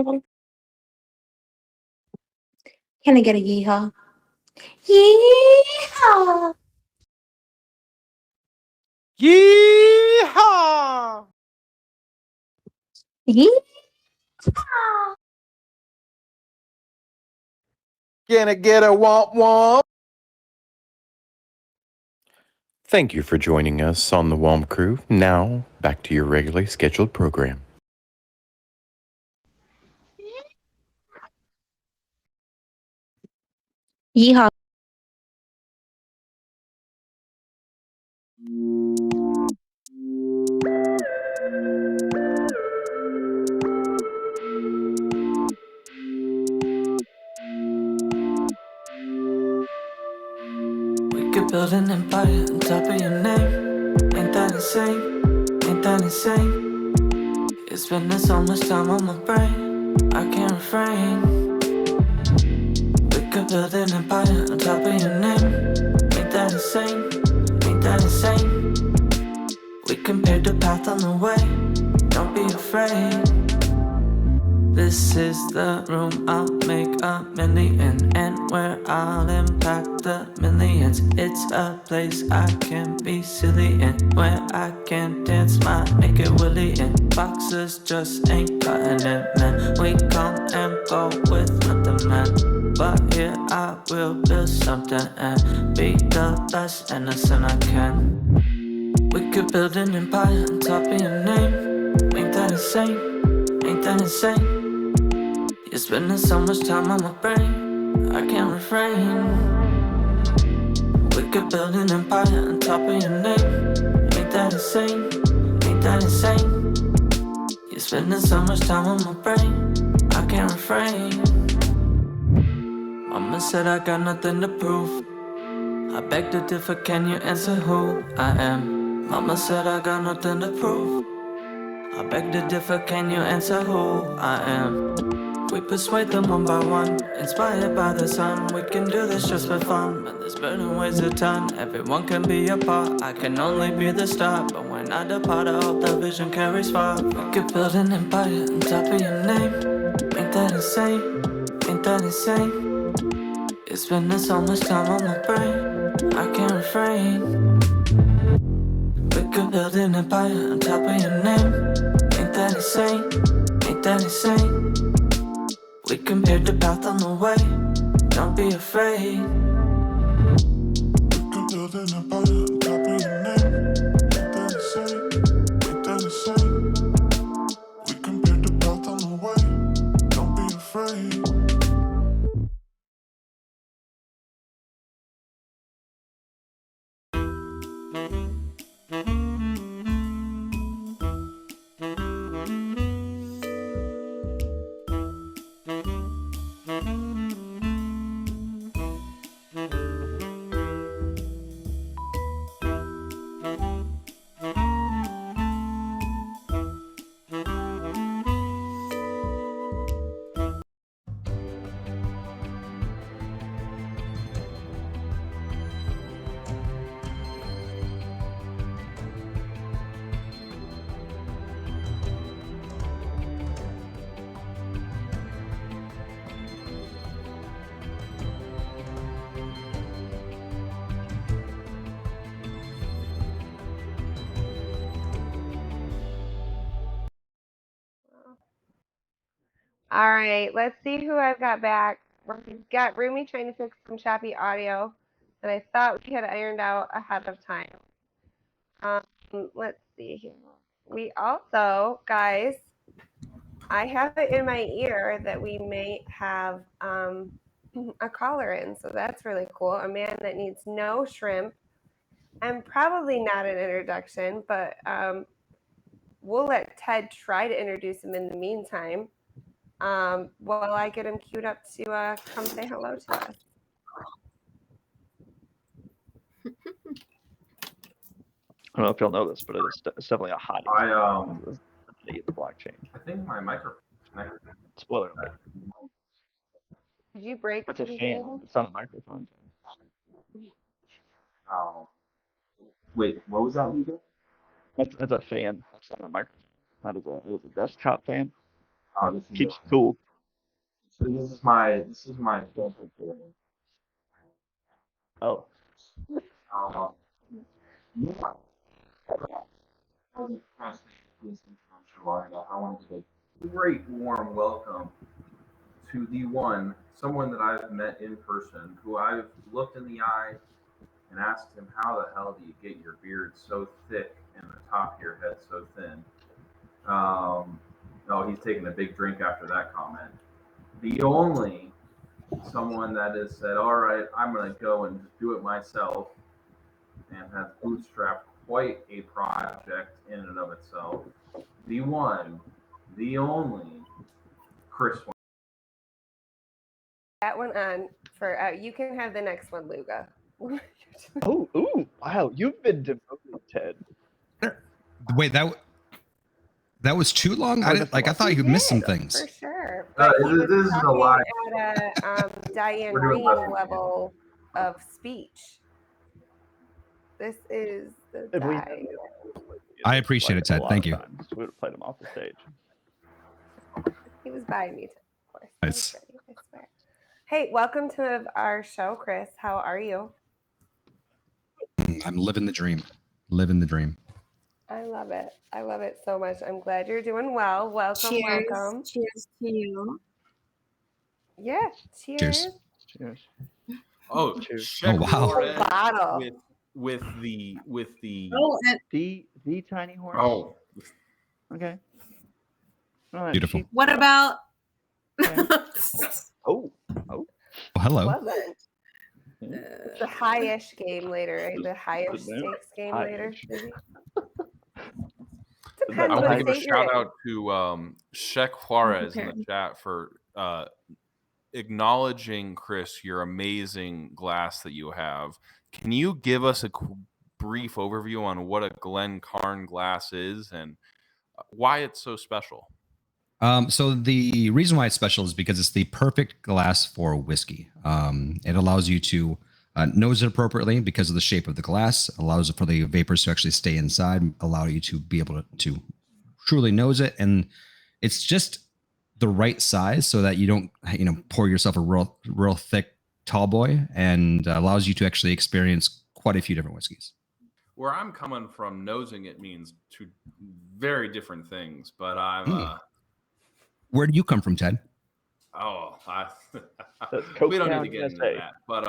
wow. Can I get a hee-haw? Yee-haw! Yeehaw! Yee-haw! Can I get a womp womp? Thank you for joining us on the Womp Crew. Now, back to your regularly scheduled program. Yeehaw! We could build an empire on top of your name. Ain't that insane? Ain't that insane? You're spending so much time on my brain, I can't refrain. We could build an empire on top of your name. Ain't that insane? Ain't that insane? We can pave the path on the way, don't be afraid. This is the room, I'll make $1,000,000, and where I'll impact the millions. It's a place I can be silly in, where I can dance my naked willy in. Boxes just ain't cutting it, man. We come and go with nothing, man. But here I will build something and be the best innocent I can. We could build an empire on top of your name. Ain't that insane? Ain't that insane? You're spending so much time on my brain, I can't refrain. We could build an empire on top of your name. Ain't that insane? Ain't that insane? You're spending so much time on my brain, I can't refrain. Mama said I got nothing to prove. I beg to differ, can you answer who I am? Mama said I got nothing to prove. I beg to differ, can you answer who I am? We persuade them one by one, inspired by the sun. We can do this just for fun, but there's burning ways a ton. Everyone can be a part, I can only be the start. But when I depart, I hope the vision carries far. We could build an empire on top of your name. Ain't that insane? Ain't that insane? You're spending so much time on my brain, I can't refrain. We could build an empire on top of your name. Ain't that insane? Ain't that insane? We can pave the path on the way, don't be afraid. We can build an empire on top of your name. Ain't that insane? Ain't that insane? We can pave the path on the way, don't be afraid. All right, let's see who I've got back. We've got Rumi trying to fix some choppy audio that I thought we had ironed out ahead of time. Let's see here. We also, guys, I have it in my ear that we may have a caller in, so that's really cool. A man that needs no shrimp and probably not an introduction, but we'll let Ted try to introduce him in the meantime while I get him queued up to come say hello to us. I don't know if y'all know this, but it's definitely a hottie. The blockchain. I think my microphone. Spoiler alert. Did you break? It's a fan. It's not a microphone. Oh. Wait, what was that? That's a fan. That's not a microphone. That is a desktop fan. Oh, this is keeps it cool. So this is my Oh. I want to give a great warm welcome to the one, someone that I've met in person, who I've looked in the eye and asked him, how the hell do you get your beard so thick and the top of your head so thin? Oh, he's taking a big drink after that comment. The only someone that has said, all right, I'm going to go and just do it myself, and has bootstrapped quite a project in and of itself. The one, the only, Chris. That one on for you can have the next one, Luga. Oh, ooh, wow, you've been demoted, Ted. Wait, that was too long. I thought you missed some things. For sure. This is a lie. At a Diane Reed level of speech. This is the guy. I appreciate it, Ted. Thank you. We would have played him off the stage. He was buying me, of course. Nice. I swear. Hey, welcome to our show, Chris. How are you? I'm living the dream. Living the dream. I love it. I love it so much. I'm glad you're doing well. Welcome, welcome. Cheers to you. Yeah, cheers. Cheers. Oh, cheers. check wow. Bottle. With the the tiny horse. Oh. Okay. Beautiful. What about Oh, hello. Wasn't. It's the high-ish game later, right? The high-ish stakes game later. I want to give a shout out to Shek Juarez in the chat for acknowledging, Chris, your amazing glass that you have. Can you give us a brief overview on what a Glencairn glass is and why it's so special? So the reason why it's special is because it's the perfect glass for whiskey. It allows you to nose it appropriately because of the shape of the glass, allows for the vapors to actually stay inside, allow you to be able to truly nose it. And it's just the right size so that you don't, pour yourself a real thick tall boy, and allows you to actually experience quite a few different whiskeys. Where I'm coming from, nosing it means two very different things, but I'm... Where do you come from, Ted? Oh, we don't need to get into that. But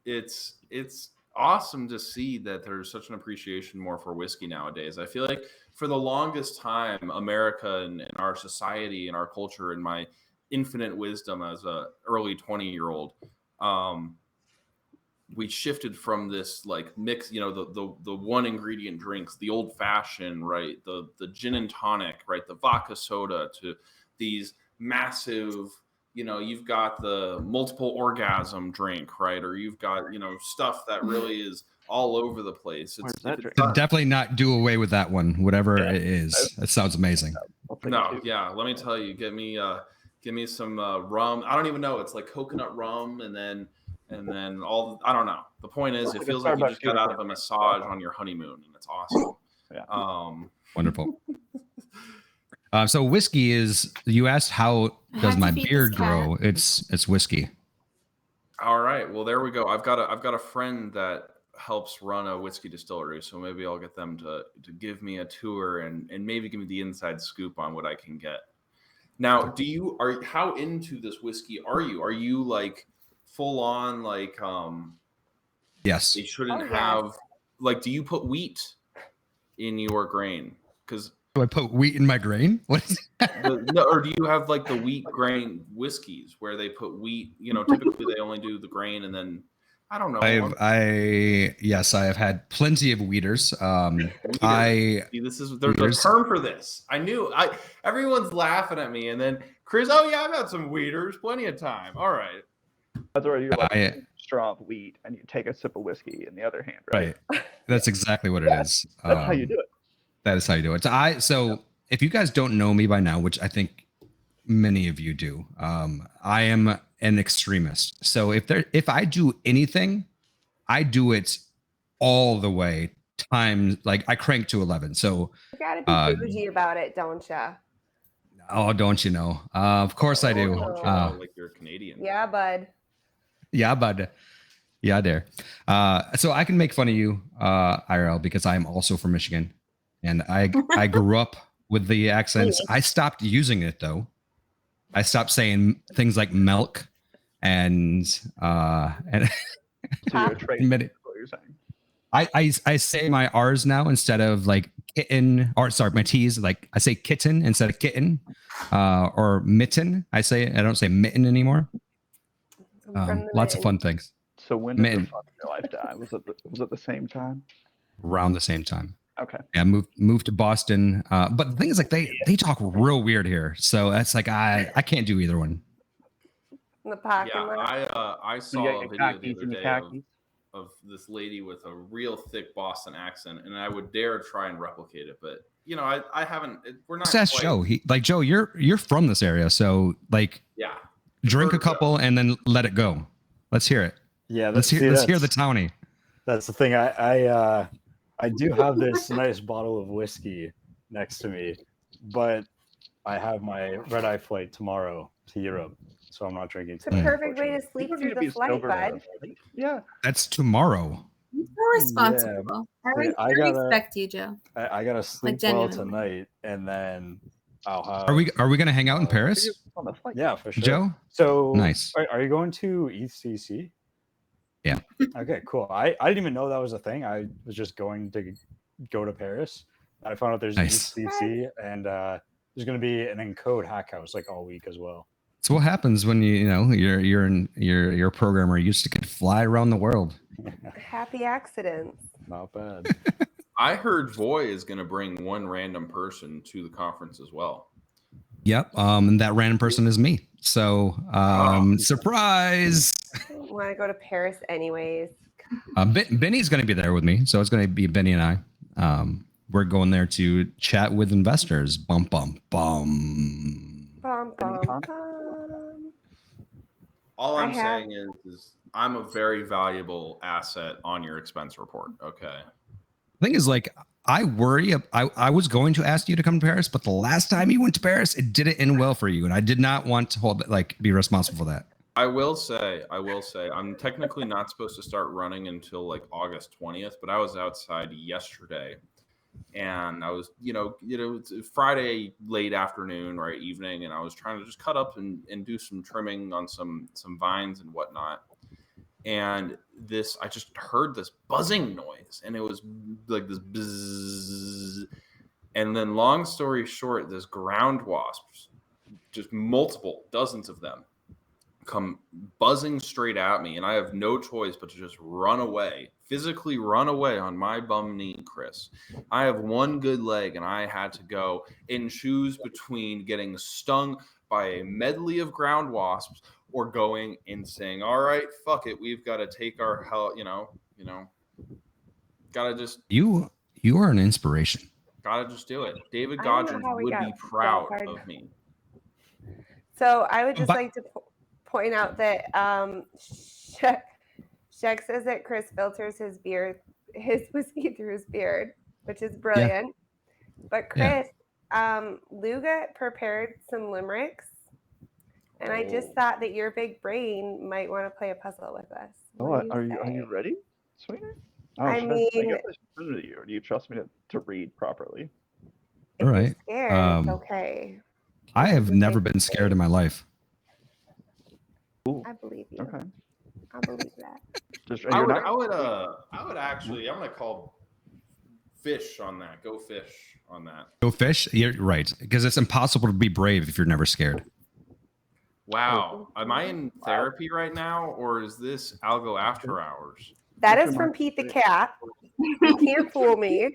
it's awesome to see that there's such an appreciation more for whiskey nowadays. I feel like for the longest time, America and our society and our culture, and my infinite wisdom as a early 20-year-old, we shifted from this like mix, the one ingredient drinks, the old fashioned, right? The gin and tonic, right? The vodka soda, to these massive, you've got the multiple orgasm drink, right? Or you've got, stuff that really is all over the place. Definitely not do away with that one, whatever it is. That sounds amazing. No, yeah. Let me tell you, give me some rum. I don't even know. It's like coconut rum, and then I don't know. The point is, it feels like you just got out of a massage on your honeymoon, and it's awesome. Yeah. Wonderful. So whiskey is, you asked how does my beard grow? It's whiskey. All right. Well, there we go. I've got a friend that helps run a whiskey distillery, so maybe I'll get them to give me a tour and maybe give me the inside scoop on what I can get. Now, how into this whiskey are you? Are you like full on like Yes. they shouldn't Oh, yes. have like do you put wheat in your grain? Because Do I put wheat in my grain? What is no, or do you have like the wheat grain whiskeys where they put wheat? You know, typically they only do the grain and then I don't know. Yes, I have had plenty of wheaters. See, there's a term for this. Everyone's laughing at me, and then Chris, oh yeah, I've had some wheaters, plenty of time. All right. That's where you're like a straw of wheat and you take a sip of whiskey in the other hand, right? That's exactly what it is. That's how you do it. That is how you do it. So if you guys don't know me by now, which I think many of you do, I am an extremist. So if I do anything, I do it all the way times, like I crank to 11. So you gotta be bougie about it, don't you? Oh, don't you know? Of course I do. Like you're Canadian. Yeah, bud. Yeah, bud. Yeah, there. So I can make fun of you, IRL, because I'm also from Michigan, and I grew up with the accents. I stopped using it though. I stopped saying things like milk and So you're a trade. What you're saying. I say my R's now instead of like kitten, or sorry, my T's, like I say kitten instead of kitten, or mitten. I don't say mitten anymore. Lots of fun things. So when did the fun in your life die? Was it the same time? Around the same time. Okay. Yeah, moved to Boston. But the thing is, like they talk real weird here, so that's like I can't do either one. In the parking lot. I saw a video the other day of this lady with a real thick Boston accent, and I would dare try and replicate it, but you know, I haven't. We're not. Let's ask Joe. Joe, you're from this area, so like, yeah, drink a couple and then let it go. Let's hear it. Yeah, let's hear the townie. That's the thing. I do have this nice bottle of whiskey next to me, but I have my red-eye flight tomorrow to Europe, so I'm not drinking. It's a perfect way to sleep through the flight, bud. Yeah, that's tomorrow. You're so responsible. Yeah. I respect you, Joe. I gotta sleep well tonight, and then I'll have. Are we gonna hang out in Paris? Yeah, for sure. Joe? So nice. Are you going to ECC? Yeah. Okay, cool. I didn't even know that was a thing. I was just going to go to Paris. I found out there's ECC, and there's going to be an encode hack house like all week as well. So what happens when you're a programmer used to could fly around the world? Happy accidents. Not bad. I heard Voi is going to bring one random person to the conference as well. Yep. And that random person is me. So surprise. I want to go to Paris anyways. Benny's going to be there with me. So it's going to be Benny and I. We're going there to chat with investors. Bum, bum, bum. Bum, bum, bum. All I'm saying is I'm a very valuable asset on your expense report. Okay. The thing is, like, I worry. I was going to ask you to come to Paris, but the last time you went to Paris, it didn't end well for you, and I did not want to be responsible for that. I will say, I'm technically not supposed to start running until like August 20th, but I was outside yesterday, and I was, it's Friday late afternoon, right, evening, and I was trying to just cut up and do some trimming on some vines and whatnot. And I just heard this buzzing noise, and it was like this bzzz. And then long story short, this ground wasps, just dozens of them, come buzzing straight at me. And I have no choice but to just physically run away on my bum knee, Chris. I have one good leg, and I had to go and choose between getting stung by a medley of ground wasps or going and saying, all right, fuck it, we've got to take our hell, gotta just. You are an inspiration. Gotta just do it. David Godgins would be proud of me. So I would just like to point out that Shek says that Chris filters his whiskey through his beard, which is brilliant. Yeah. But Chris, Luga prepared some limericks. And I just thought that your big brain might want to play a puzzle with us. Are you ready, Swenor? I mean, do you trust me to read properly? All right. Scared, it's okay. I have never been scared in my life. I believe you. Okay. I believe that. I would actually. I'm gonna call fish on that. Go fish on that. Go fish. You're right, because it's impossible to be brave if you're never scared. Wow. Am I in therapy right now, or is this Algo After Hours? That is from Pete the Cat. You can't fool me.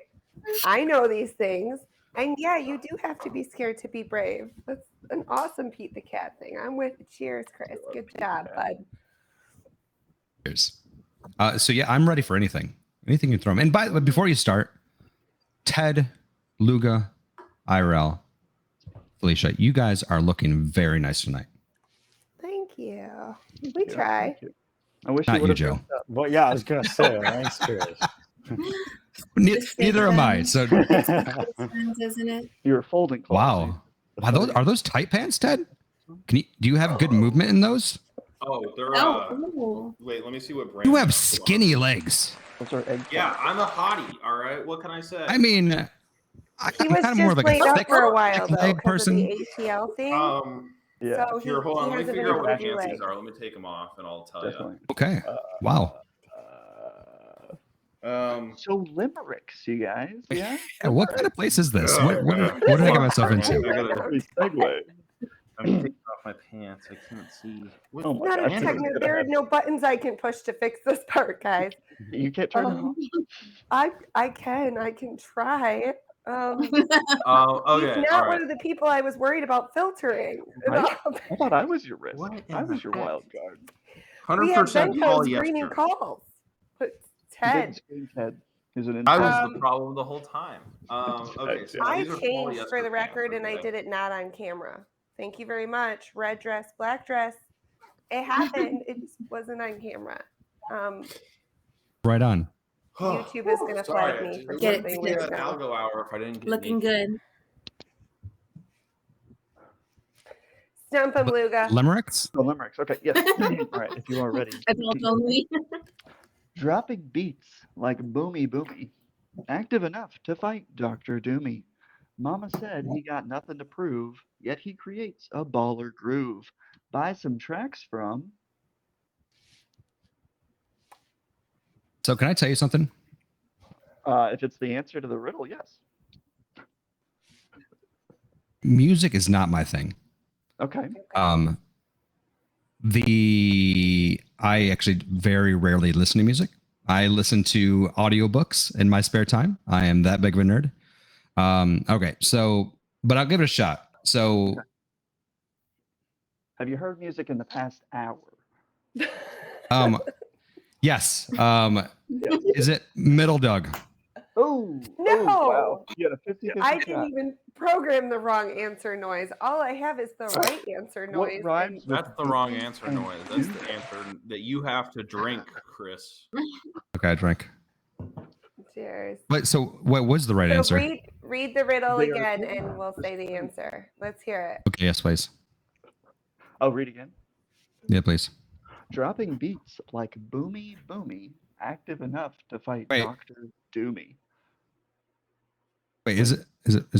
I know these things. And yeah, you do have to be scared to be brave. That's an awesome Pete the Cat thing. I'm with you. Cheers, Chris. Good job, bud. Cheers. So yeah, I'm ready for anything. Anything you throw me. And but before you start, Ted, Luga, IRL, Felicia, you guys are looking very nice tonight. Thank you. We try. I wish Not you, Joe. Well, yeah, I was gonna say, thanks, Chris. Neither am I. So, isn't it? You were folding clothes. Wow. Are those tight pants, Ted? Do you have good movement in those? Oh, they're. Wait, let me see what brand. You have skinny legs. Yeah, I'm a hottie. All right, what can I say? I mean, He was just laid up for a while though, because of the ATL thing. Yeah. So Here, hold on. Let me hasn't figure been out what able to do, pants like- these are. Let me take them off, and I'll tell you. Okay. Wow. So limericks, you guys. Yeah. Yeah, what kind of place is this? What did I get myself into? Segue. I'm taking off my pants. I can't see. Oh my Not a God. technical. There are no buttons I can push to fix this part, guys. You can't turn it off. I can try. Okay. He's not all one right. of the people I was worried about filtering. I thought I was your risk. I was your wild card. We had 100% Bento's screening polyester. calls. But He didn't Ted, screen Ted. He's an I intern. was the problem the whole time. Okay, so I these are changed polyester for the pants, record and I okay? did it not on camera. Thank you very much. Red dress, black dress. It happened. It just wasn't on camera. Right on. YouTube is going to Sorry, flag me for Get it something It would be weird an now. algo hour if I didn't get Looking naked. good. Stump him, Luga. Limericks? Oh, limericks. Okay, yes. All right, if you are ready. Adult only. Dropping beats like boomy boomy. Active enough to fight Dr. Doomy. Mama said he got nothing to prove, yet he creates a baller groove. Buy some tracks from... So can I tell you something? If it's the answer to the riddle, yes. Music is not my thing. Okay. I actually very rarely listen to music. I listen to audiobooks in my spare time. I am that big of a nerd. Okay, so, but I'll give it a shot. So, Have you heard music in the past hour? yes. Is it Middle Doug? Oh, No. Oh, wow. You had a 50-50 I shot. didn't even program the wrong answer noise. All I have is the right answer What noise. rhymes with That's the wrong answer and noise. That's the answer that you have to drink, Chris. Okay, I drank. Cheers. Wait, so what was the right So answer? read the riddle They are again cool. and we'll say the answer. Let's hear it. Okay, yes, please. I'll read again. Yeah, please. Dropping beats like boomy boomy, active enough to fight Wait. Dr. Doomy. Wait, is it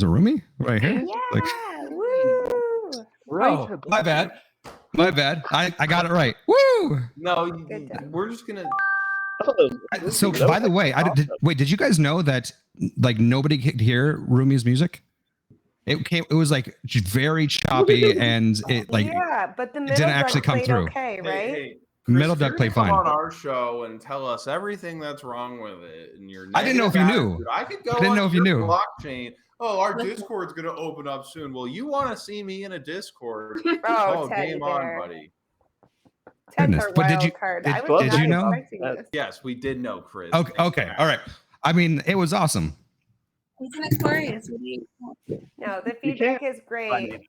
Rumi right here? Yeah. Like, Woo. Right. oh, my bad. My bad. I got it right. Woo! No, Good job. we're just gonna. So, by the way, did you guys know that like nobody could hear Rumi's music? It was like very choppy and it like yeah, but the it middle didn't Doug actually come played through. okay, right? Chris, Middle if you're Duck played gonna come fine. on our show and tell us everything that's wrong with it, and your I didn't know if you negative knew. attitude, I could go I didn't on know if you your knew. blockchain. Oh, our Discord's gonna open up soon. Well, you want to see me in a Discord? Oh, Ted, game you on, better. buddy. Ted's Goodness. our But did wild you- card. did- I was did not you know? expecting this. Yes, we did know, Chris. Okay, all right. I mean, it was awesome. He's an Aquarius. No, the You feedback can't is great.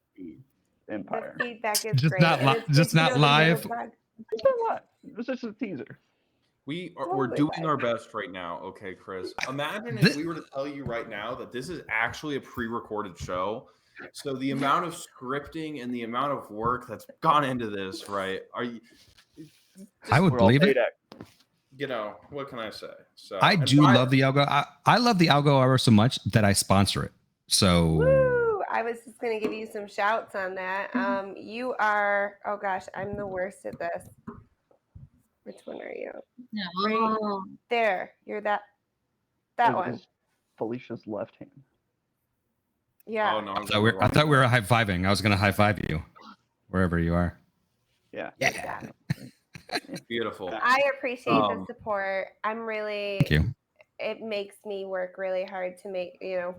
Empire. The feedback is Just great. not and li- it's just good to not know that live. there's a bug. It's not what? It was just a teaser. We're Totally doing fine. our best right now. Okay, Chris. Imagine if This- we were to tell you right now that this is actually a pre-recorded show. So the amount of scripting and the amount of work that's gone into this, right? Are you? I would We're all believe it. paid extra. You know, what can I say? So I and do by- love the Algo. I love the Algo hour so much that I sponsor it. So Woo! I was just going to give you some shouts on that. You are, oh gosh, I'm the worst at this. Which one are you? No. Right there. You're that one. Felicia's left hand. Yeah. Oh no, I thought we were high fiving. I was going to high five you wherever you are. Yeah. Yeah. Beautiful. I appreciate the support. I'm really. Thank you. It makes me work really hard to make 10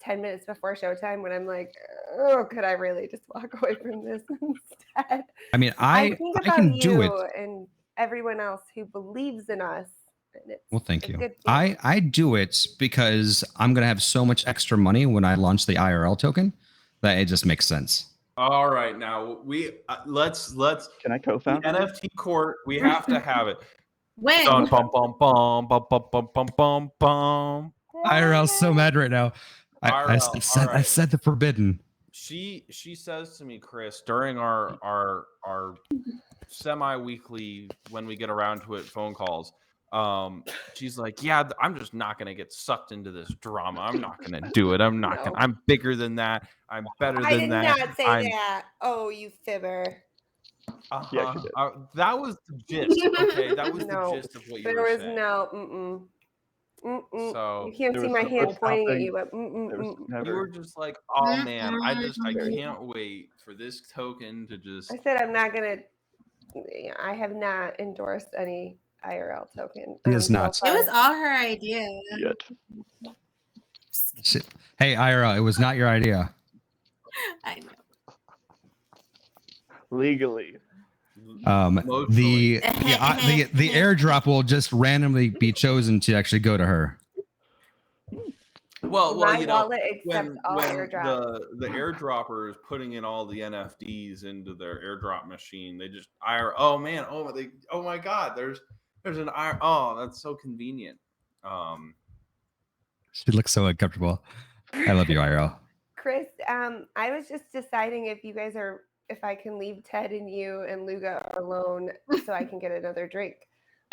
minutes before showtime when I'm like, oh, could I really just walk away from this instead? I mean, I think about can you do it. and everyone else who believes in us. And it's Well, thank you. good I do it because I'm going to have so much extra money when I launch the IRL token that it just makes sense. All right, now we let's. Can I co-found NFT court? We have to have it. When? Dun, bum, bum, bum, bum, bum, bum, bum, bum, bum. IRL's so mad right now. I said the forbidden. She says to me, Chris, during our semi-weekly, when we get around to it, phone calls. She's like, yeah, I'm just not gonna get sucked into this drama. I'm not gonna do it. I'm not gonna. I'm bigger than that. I'm better than that. I did not say that. Oh, you fibber. Yeah, she did. That was the gist. Okay, that was the gist of what you were saying. So you can't see my hand pointing at you, but you were just like, oh man, I can't wait for this token to just. I said I'm not gonna. I have not endorsed any IRL token. He is not. It was all her idea. Shit. Hey, IRL, it was not your idea. I know. Legally. The airdrop will just randomly be chosen to actually go to her. Well, my you know, wallet accepts all airdrops. The airdropper is putting in all the NFTs into their airdrop machine. They just oh man, oh my god, there's an oh, that's so convenient. She looks so uncomfortable. I love you, IRL. Chris, I was just deciding if I can leave Ted and you and Luga alone so I can get another drink.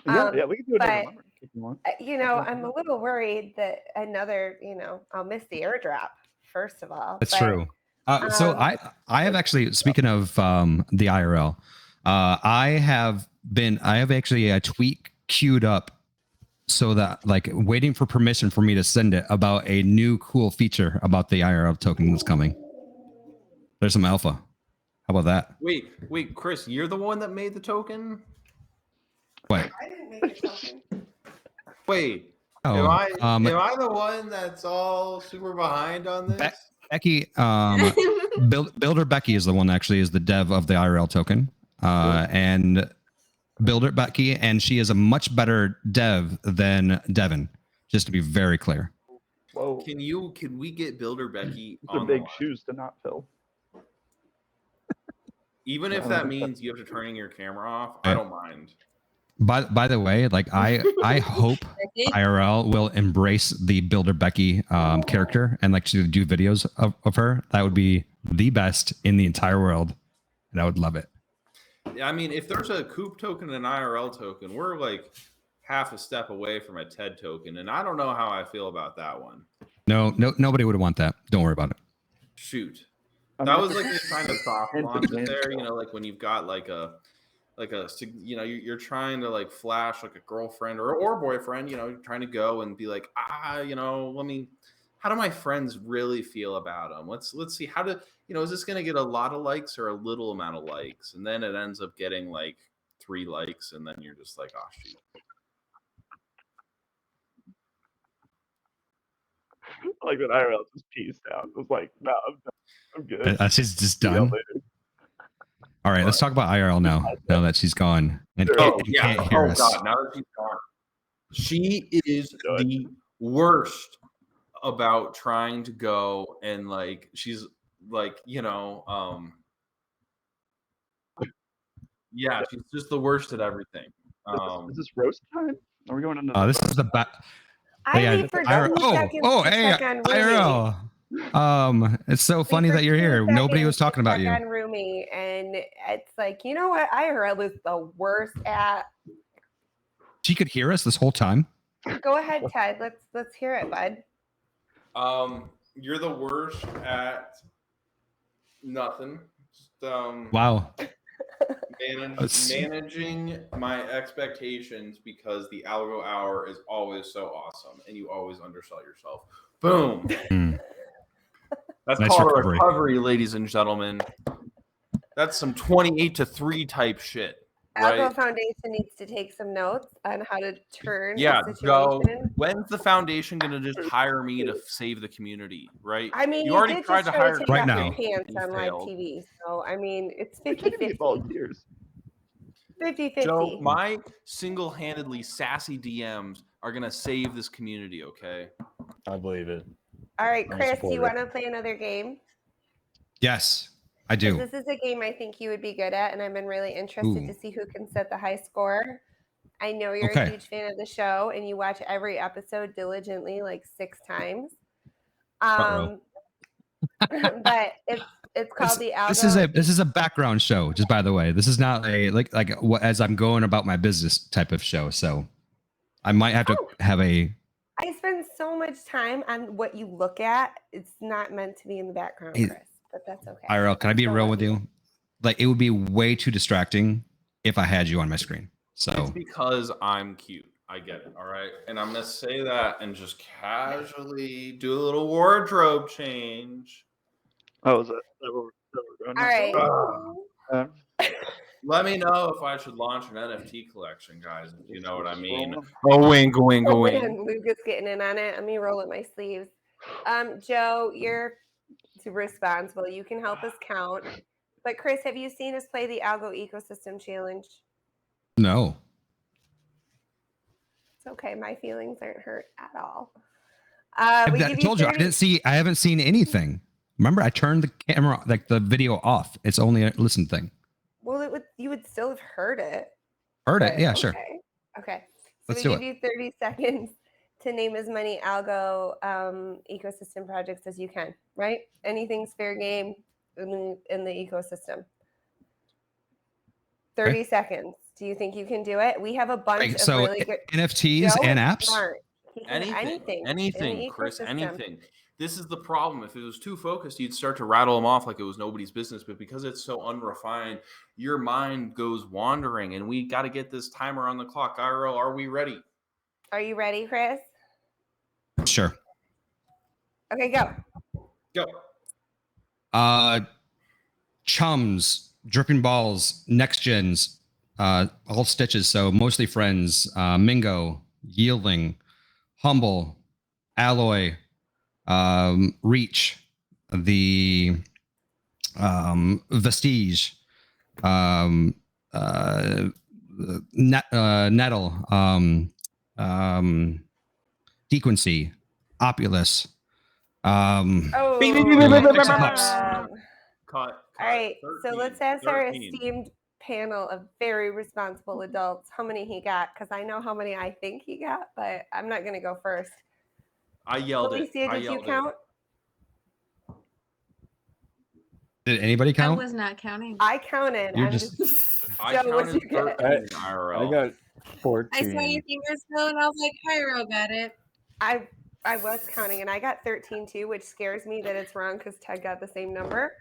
Yeah, we can do it if you want. I'm a little worried that I'll miss the airdrop, first of all. That's true. So I have actually, speaking of the IRL, I have actually a tweet queued up so that like waiting for permission for me to send it about a new cool feature about the IRL token that's coming. There's some alpha. How about that? Wait, Chris, you're the one that made the token? What? I didn't make the token. Wait. Oh, am I the one that's all super behind on this? Becky, Builder Becky is the one that actually is the dev of the IRL token. And Builder Becky, and she is a much better dev than Devin, just to be very clear. Whoa. Can we get Builder Becky These on are big the line? shoes to not fill. Even if that means you have to turn your camera off, I don't mind. By the way, like I hope IRL will embrace the Builder Becky character and like to do videos of her. That would be the best in the entire world, and I would love it. I mean, if there's a Coop token and an IRL token, we're like half a step away from a TED token, and I don't know how I feel about that one. No, nobody would want that. Don't worry about it. Shoot, that was like this kind of soft launch there. Like when you've got like a you're trying to like flash like a girlfriend or boyfriend, you're trying to go and be like, how do my friends really feel about them? Let's see how to, is this going to get a lot of likes or a little amount of likes? And then it ends up getting like 3 likes. And then you're just like, oh, shoot. Like that IRL just pieced out. It was like, no, I'm good. She's just done. All right, let's talk about IRL now that she's gone. And can't hear us. God, now that she's gone. She is the worst about trying to go and like, she's like, she's just the worst at everything. Is this roast time? Are we going into this is the back. I leave for 2 seconds to check on Rumi. IRL. It's so funny that you're here. Nobody was talking about you. On Rumi, and it's like, you know what? IRL is the worst at. She could hear us this whole time. Go ahead, Ted. Let's hear it, bud. You're the worst at nothing. Just, Wow. managing my expectations because the Algo Hour is always so awesome and you always undersell yourself. Boom. That's Nice called recovery. a recovery, ladies and gentlemen. That's some 28-3 type shit. Right? Algo Foundation needs to take some notes on how to turn Yeah, a Joe, situation. when's the foundation going to just hire me to save the community, right? I mean, you you already did tried just to try hire to take Right off now. your pants on live failed. TV. So, I mean, it's We can't be 50-50. volunteers. 50-50. Joe, my single-handedly sassy DMs are going to save this community, okay? I believe it. All right, I'm a Chris, do you supporter. want to play another game? Yes, I Because do. this is a game I think you would be good at, and I've been really interested to see who can set the high score. I know you're a huge fan of the show, and you watch every episode diligently, like 6 times. But it's called the Algo. This is a background show, just by the way. This is not a like what as I'm going about my business type of show. So I might have to have a. I spend so much time on what you look at. It's not meant to be in the background, Chris, but that's okay. IRL, can I be real with you? Like, it would be way too distracting if I had you on my screen. So it's because I'm cute. I get it. All right. And I'm going to say that and just casually do a little wardrobe change. Oh, is that what we're doing? All right. Let me know if I should launch an NFT collection, guys, if you know what I mean. Oh, wink, wink, wink. Luga's getting in on it. Let me roll up my sleeves. Joe, you're super responsible. You can help us count. But Chris, have you seen us play the Algo Ecosystem Challenge? No. It's okay. My feelings aren't hurt at all. I told you I haven't seen anything. Remember, I turned the camera, like the video off. It's only a listen thing. Well, you would still have heard it. Heard it? Yeah, sure. Okay. So Let's we do give you 30 seconds to name as many Algo ecosystem projects as you can, right? Anything's fair game in the ecosystem. 30 seconds. Do you think you can do it? We have a bunch of really good NFTs and apps. Anything, Chris, anything. This is the problem. If it was too focused, you'd start to rattle them off like it was nobody's business. But because it's so unrefined, your mind goes wandering, and we got to get this timer on the clock. IRL, are we ready? Are you ready, Chris? Sure. Okay, go. Go. Chums, dripping balls, next gens, all stitches. So mostly friends. Mingo, yielding, humble, alloy, reach, the vestige, nettle, dequency, opulus. All right, so let's ask our esteemed panel of very responsible adults how many he got, because I know how many I think he got, but I'm not going to go first. I yelled it. Felicia, did you count? Did anybody count? I was not counting. I counted. You're I'm just... Joe, what'd you get? I got 14. I saw your fingers go, and I was like, Cairo got it. I was counting, and I got 13 too, which scares me that it's wrong because Ted got the same number.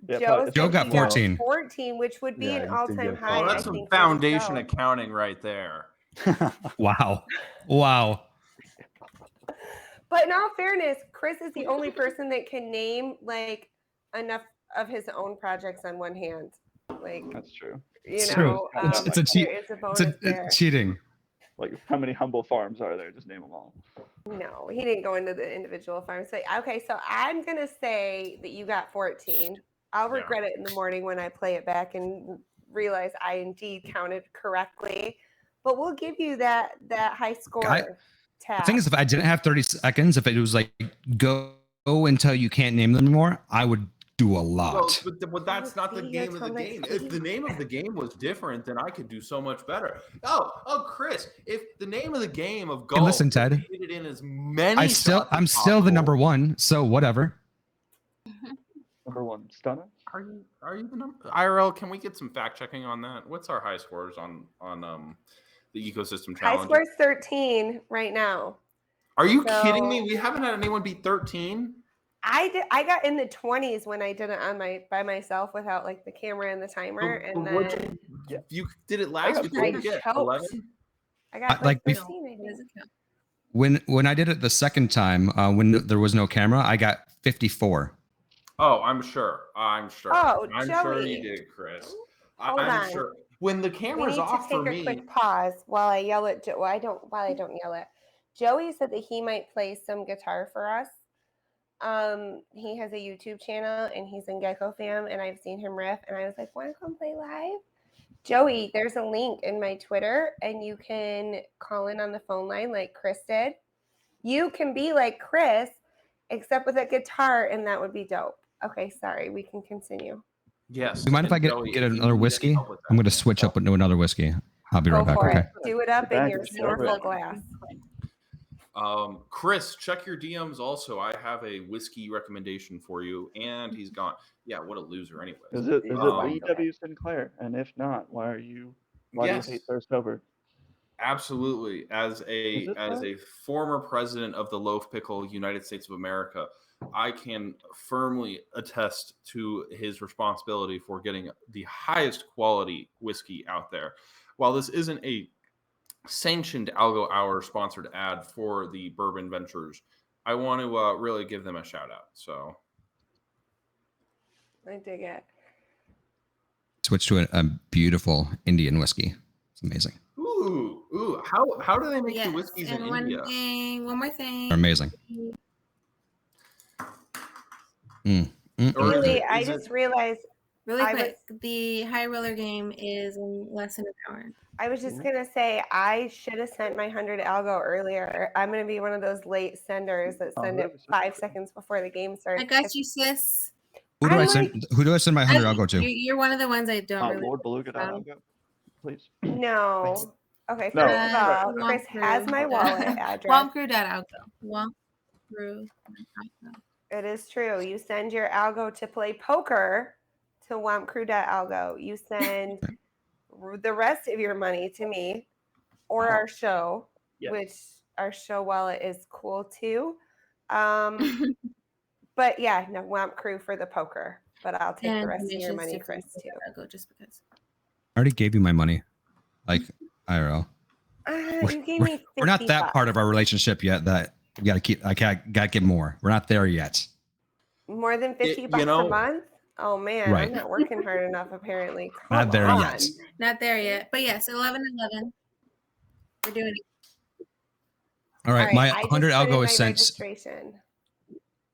Joe got 14. 14, which would be an all-time high. Oh, that's some foundation accounting right there. Wow. But in all fairness, Chris is the only person that can name like enough of his own projects on one hand. Like that's true. It's a cheat. It's cheating. Like, how many humble farms are there? Just name them all. No, he didn't go into the individual farms. But okay, so I'm gonna say that you got 14. I'll regret it in the morning when I play it back and realize I indeed counted correctly. But we'll give you that high score. The thing is, if I didn't have 30 seconds, if it was like go until you can't name them anymore, I would do a lot. But that's not the game of the game. If the name of the game was different, then I could do so much better. Oh, Chris, if the name of the game of golf, listen, Ted, hit it in as many. I'm still the number one, so whatever. Number one, stunner. Are you the number? IRL, can we get some fact checking on that? What's our high scores on the ecosystem challenge? High score's 13 right now. Are you So- kidding me? We haven't had anyone beat 13. I got in the 20s when I did it on by myself without like the camera and the timer, and then You did it last week. I What did you get? choked. 11? I got like like 15. I think. When I did it the second time, when there was no camera, I got 54. Oh, I'm sure. I'm sure. Oh, I'm sure Joey. you did, Chris. Hold I'm on. sure. When the We camera's need off to for take a me, quick pause while I yell at Joe. While I don't yell at Joey said that he might play some guitar for us. He has a YouTube channel and he's in Gecko Fam, and I've seen him riff, and I was like, "Want to come play live?" Joey, there's a link in my Twitter, and you can call in on the phone line like Chris did. You can be like Chris, except with a guitar, and that would be dope. Okay, sorry, we can continue. yes. Do you mind if I get another whiskey? I'm going to switch up into another whiskey. I'll be right back. for Okay. it. Do it up in your snorkel glass. Chris, check your DMs also. I have a whiskey recommendation for you, and he's gone. Yeah, what a loser anyway. Is it Lee W. Sinclair? And if not, why do you hate Thirst Over? Absolutely. As a former president of the Loaf Pickle United States of America, I can firmly attest to his responsibility for getting the highest quality whiskey out there. While this isn't a sanctioned Algo Hour sponsored ad for the Bourbon Ventures, I want to really give them a shout out. So I dig it. Switch to a beautiful Indian whiskey. It's amazing. Ooh! How do they make the whiskeys in India? One more thing. They're amazing. Really, I just realized. Really quick, the high roller game is in less than an hour. I was just gonna say I should have sent my 100 algo earlier. I'm gonna be one of those late senders that send it 5 seconds before the game starts. I got you, sis. Who do I send? Who do I send my 100 algo to? You're one of the ones I don't really. LordBeluga.algo, please. No. Okay, No. first of all, Chris has my wallet address. WampCrew.algo. It is true. You send your algo to play poker to WampCrew.algo. You send the rest of your money to me or our show, which our show wallet is cool too. But yeah, no, Wamp Crew for the poker. But I'll take the rest of your money, Chris, too. Go just because. I already gave you my money. Like, I don't know. You gave me 50 we're not that part of our relationship yet that we got to keep. I got to get more. We're not there yet. More than 50 bucks a month? Oh man, right. I'm not working hard enough apparently. Not there yet. Not there yet. But yes, 11/11. We're doing it. All right, my 100 algo is sent. Registration.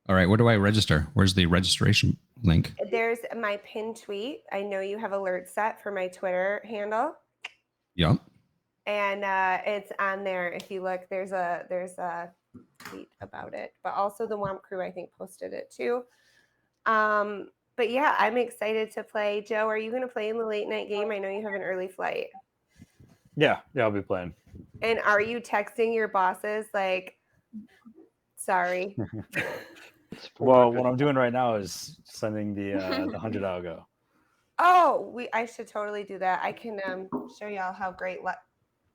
All right, where do I register? Where's the registration link? There's my pinned tweet. I know you have alerts set for my Twitter handle. Yep. And it's on there. If you look, there's a tweet about it. But also the Womp Crew, I think, posted it too. But yeah, I'm excited to play. Joe, are you going to play in the late night game? I know you have an early flight. Yeah, I'll be playing. And are you texting your bosses like, sorry? Well, what I'm doing right now is sending the 100 algo. Oh, I should totally do that. I can show y'all how great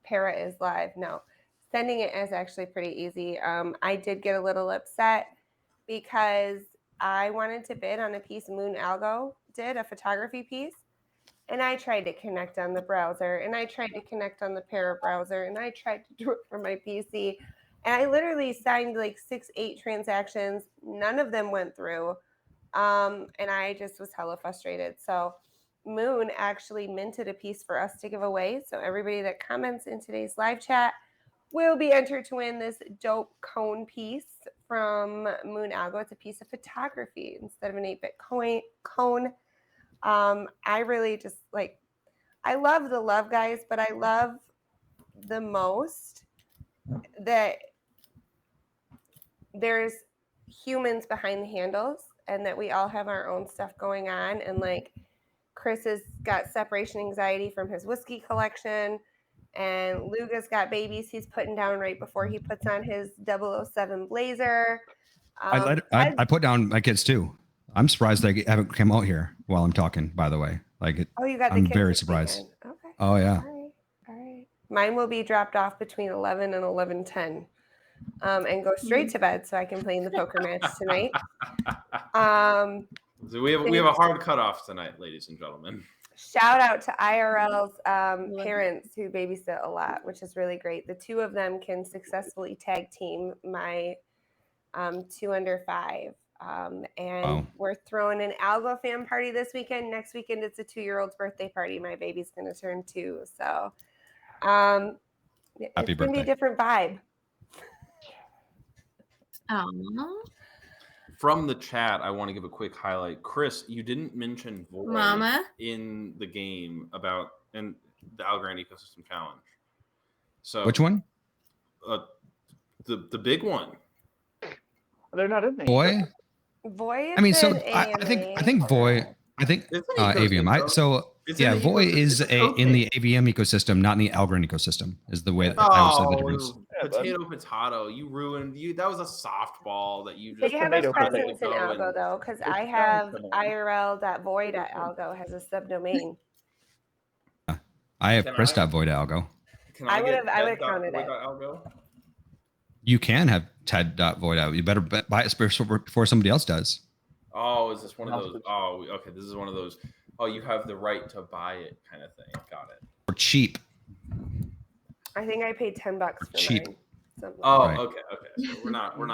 Para is live. No, sending it is actually pretty easy. I did get a little upset because I wanted to bid on a piece Moon Algo did, a photography piece. And I tried to connect on the browser, and I tried to connect on the Para browser, and I tried to do it for my PC. And I literally signed like 6-8 transactions. None of them went through. And I just was hella frustrated. So Moon actually minted a piece for us to give away. So everybody that comments in today's live chat will be entered to win this dope cone piece from Moon Algo. It's a piece of photography instead of an 8-bit cone. I really just like, I love the love guys, but I love the most that there's humans behind the handles and that we all have our own stuff going on. And like Chris has got separation anxiety from his whiskey collection, and Luga's got babies he's putting down right before he puts on his 007 blazer. I put down my kids too. I'm surprised they haven't come out here while I'm talking, by the way. Like, you got the I'm kids very this surprised. weekend. Okay. Oh, yeah. All right. Mine will be dropped off between 11 and 11:10. and go straight to bed so I can play in the poker match tonight. So we have a hard cutoff tonight, ladies and gentlemen. Shout out to IRL's parents who babysit a lot, which is really great. The two of them can successfully tag team my 2 under 5. And we're throwing an Algo fan party this weekend. Next weekend, it's a 2-year-old's birthday party. My baby's going to turn 2. So it's going to be a different vibe. From the chat, I want to give a quick highlight. Chris, you didn't mention Voi Mama in the game about and the Algorand Ecosystem Challenge. So which one? The big one. They're not in there. Voi. Voi. I mean, so I think Voi. I think AVM. Voi is in the AVM ecosystem, not in the Algorand ecosystem. Is the way that I would say the difference. Potato. You ruined. That was a softball that you just. They have a presence in Algo though, because I have IRL.voi.algo has a subdomain. I have Chris.Voi.algo. I would have counted it. You can have Ted.Voi.algo. You better buy it before somebody else does. Oh, is this one of those? Oh, okay. This is one of those. Oh, you have the right to buy it kind of thing. Got it. Or cheap. I think I paid $10 for cheap. Mine. Oh, right. Okay. So we're not. All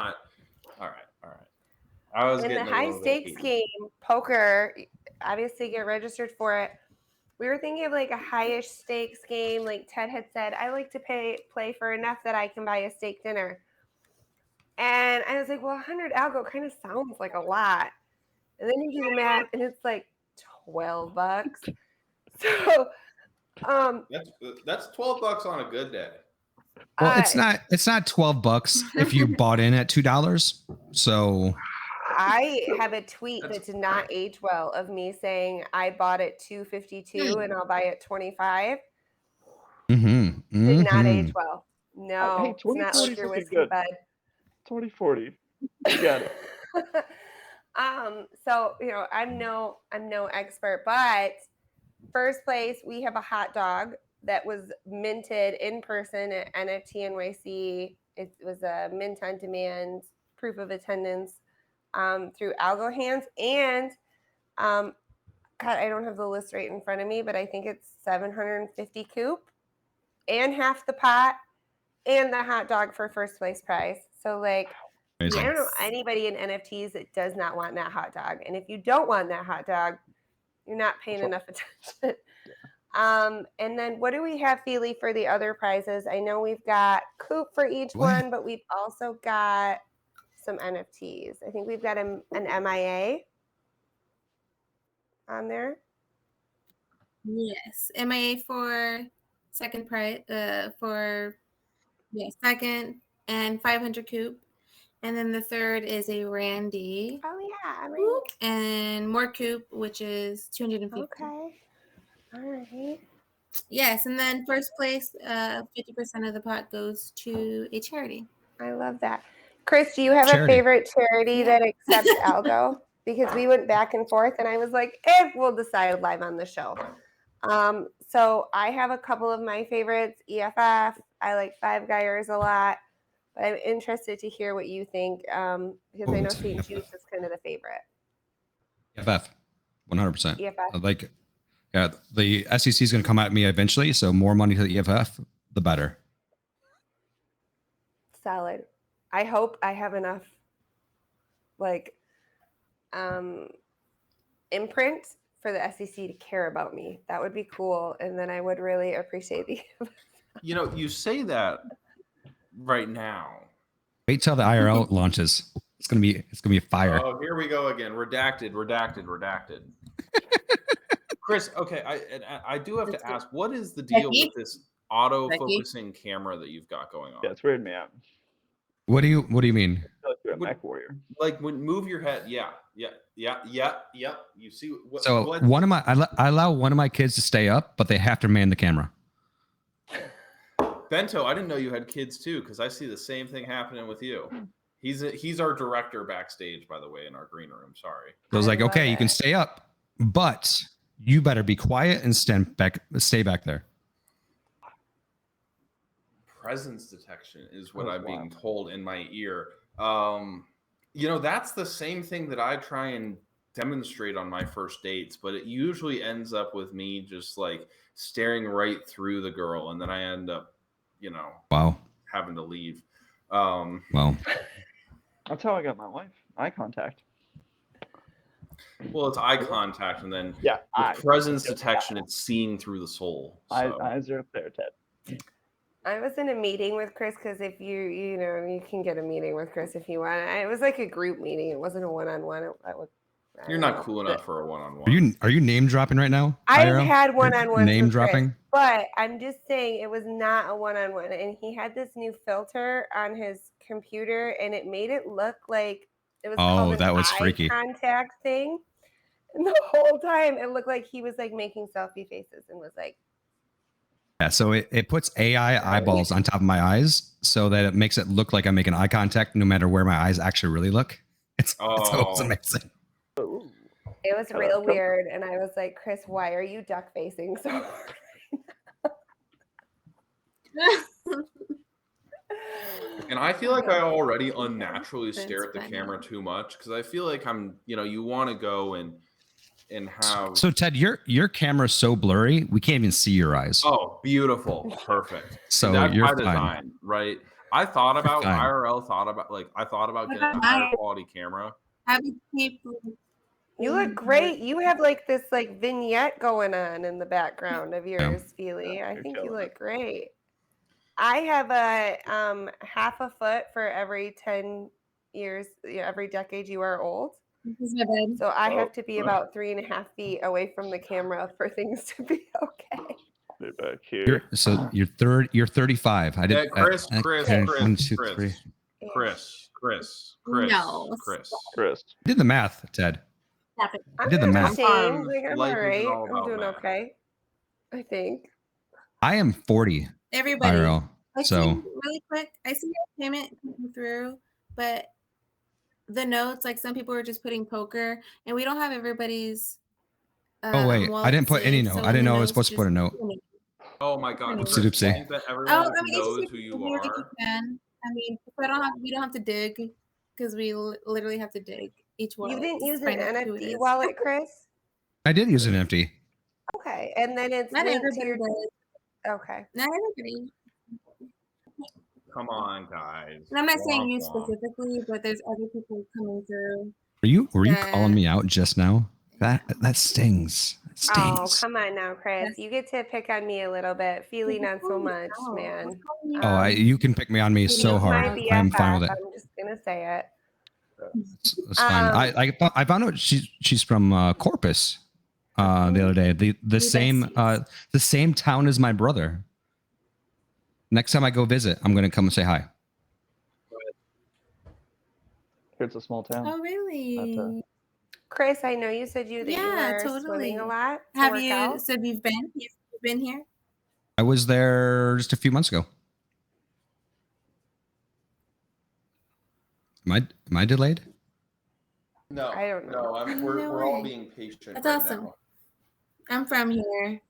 right. I was in the high stakes game, poker. Obviously, get registered for it. We were thinking of like a highish stakes game. Like Ted had said, I like to play for enough that I can buy a steak dinner. And I was like, well, 100 algo kind of sounds like a lot. And then you do the math, and it's like $12. So that's $12 on a good day. Well, it's not $12 if you bought in at $2. So I have a tweet that did not age well of me saying I bought it $2.52 and I'll buy it $25. Did not age well. No, hey, it's not like your whiskey, bud. 2040. You got it. So I'm no expert, but first place we have a hot dog that was minted in person at NFT NYC. It was a mint on demand proof of attendance through Algo Hands, and God, I don't have the list right in front of me, but I think it's 750 coop and half the pot and the hot dog for first place prize. So like, amazing. I don't know anybody in NFTs that does not want that hot dog. And if you don't want that hot dog, you're not paying enough attention. And then what do we have, Feely, for the other prizes? I know we've got coop for each one, but we've also got some NFTs. I think we've got an MIA on there. Yes, MIA for second prize, second and 500 coop. And then the third is a Randy. Oh yeah, and more coop, which is 250. Okay. All right. Yes, and then first place, 50% of the pot goes to a charity. I love that. Chris, do you have a favorite charity that accepts Algo? Because we went back and forth, and I was like, we'll decide live on the show. So I have a couple of my favorites. EFF, I like Five Guyers a lot, but I'm interested to hear what you think because I know St. Jude's is kind of the favorite. EFF, 100%. EFF. Like, yeah, the SEC is going to come at me eventually, so more money to the EFF, the better. Solid. I hope I have enough, like, imprint for the SEC to care about me. That would be cool, and then I would really appreciate the. You say that right now. Wait till the IRL launches. It's gonna be a fire. Oh, here we go again. Redacted. Chris, okay, I do have to ask, what is the deal with this auto-focusing camera that you've got going on? Yeah, it's weird, man. What do you mean? You're a Mac warrior. Like when move your head, yeah. You see what? So what? I allow one of my kids to stay up, but they have to man the camera. Bento, I didn't know you had kids too, because I see the same thing happening with you. He's our director backstage, by the way, in our green room. Sorry. So I was like, okay, you can stay up, but you better be quiet and stay back there. presence detection is what That's I'm being wild. told in my ear. That's the same thing that I try and demonstrate on my first dates, but it usually ends up with me just like staring right through the girl, and then I end up, Wow. having to leave. Well, That's how I got my wife. Eye contact. Well, it's eye contact, and then Yeah, with presence detection, it's seeing through the soul. So. Eyes are up there, Ted. I was in a meeting with Chris because if you can get a meeting with Chris if you want. It was like a group meeting. It wasn't a one-on-one. You're not cool enough for a one-on-one. are you name dropping right now? I've IRL? had one-on-ones name with dropping. Chris, but I'm just saying it was not a one-on-one. And he had this new filter on his computer, and it made it look like it was called an that was eye freaky. contact thing. And the whole time it looked like he was like making selfie faces and was like. Yeah, so it puts AI eyeballs on top of my eyes so that it makes it look like I'm making eye contact no matter where my eyes actually really look. It's amazing. It was real weird, and I was like, Chris, why are you duck facing so hard right now? And I feel like I already unnaturally stare at the camera too much because I feel like I'm, you want to go and have. So Ted, your camera's so blurry we can't even see your eyes. Oh, beautiful, perfect. So that's you're by fine. design, right? I thought about IRL. Thought about getting a higher quality camera. You look great. You have like this like vignette going on in the background of yours, Feely. I think you look great. I have a half a foot for every 10 years, every decade you are old. So I have to be about 3.5 feet away from the camera for things to be okay. Back here. You're 35. I did. Chris. One, two, three. Chris. No. Chris. I did the math, Ted. I did the math. I'm all right. all I'm doing math. okay. I think. I am 40. Everybody. IRL, so really quick, I see your payment coming through, but the notes, like some people are just putting poker, and we don't have everybody's. Oh wait, I didn't put any note. So I didn't know I was supposed to put a note. Oh my God! Oopsie Chris, doopsie. I think that everyone knows who you are. If you can. I mean, we don't have to dig because we literally have to dig each one. You didn't use an NFT wallet, Chris? I did use an NFT. Okay, and then it's not linked everybody to your. does. Okay. Not everybody. Come on, guys. And I'm not saying you specifically, but there's other people coming through. Were you calling me out just now? That stings. It stings. Oh, come on now, Chris. You get to pick on me a little bit. Feely, not so much, man. You can pick me on me so hard. I'm fine with it. I'm just gonna say it. It's fine. I found out she's from Corpus the other day. The same town as my brother. Next time I go visit, I'm gonna come and say hi. It's a small town. Oh, really? Chris, I know you said you were swimming a lot. Have you? So you've been here? I was there just a few months ago. Am I delayed? No, I don't know. No, we're all being patient. That's awesome. Now. I'm from here.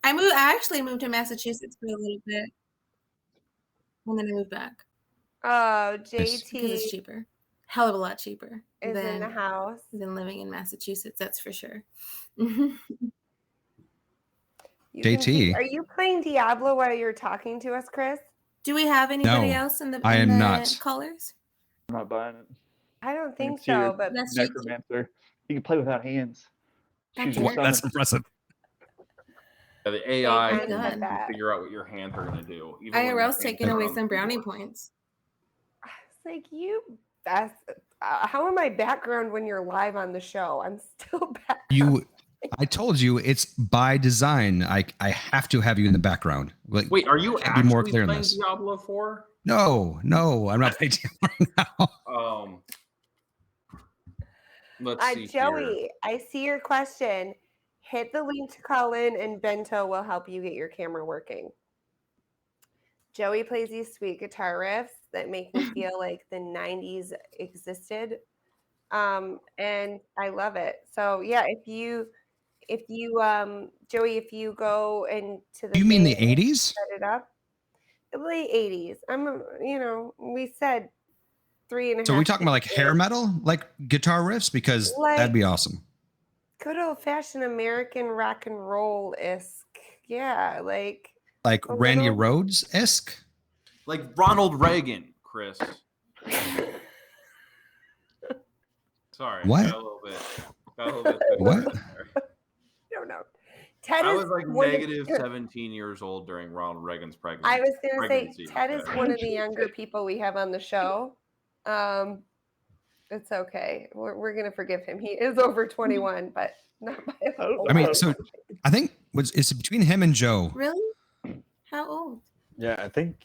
I actually moved to Massachusetts for a little bit, and then I moved back. Oh, JT, because it's cheaper, hell of a lot cheaper in the house than living in Massachusetts. That's for sure. JT, are you playing Diablo while you're talking to us, Chris? Do we have anybody else in the? I am not. Callers? I'm not buying it. I don't think so, but that's necromancer. You can play without hands. That's impressive. Yeah, the AI can figure out what your hands are going to do. IRL's taking away some brownie points. It's like how am I background when you're live on the show? I'm still background. I told you it's by design. I have to have you in the background. Like, wait, are you actually more clear playing this. Diablo 4? No, I'm not playing Diablo now. Let's see Joey, here. I see your question. Hit the link to call in, and Bento will help you get your camera working. Joey plays these sweet guitar riffs that make me feel like the 90s existed. And I love it. So yeah, if you Joey, if you go into the You mean the 80s? set it up. late 80s. We said 3.5. So are we talking about like hair metal, like guitar riffs? Because that'd be awesome. Good old fashioned American rock and roll esque. Yeah, like Randy Rhoads esque. Like Ronald Reagan, Chris. Sorry. What? Got a little bit What? I don't know. Ted I is was like negative 17 years old during Ronald Reagan's pregnancy. I was going to say, Ted is one of the younger people we have on the show. It's okay. We're going to forgive him. He is over 21, but not by a whole I mean, lot. so I think it's between him and Joe. Really? How old? Yeah, I think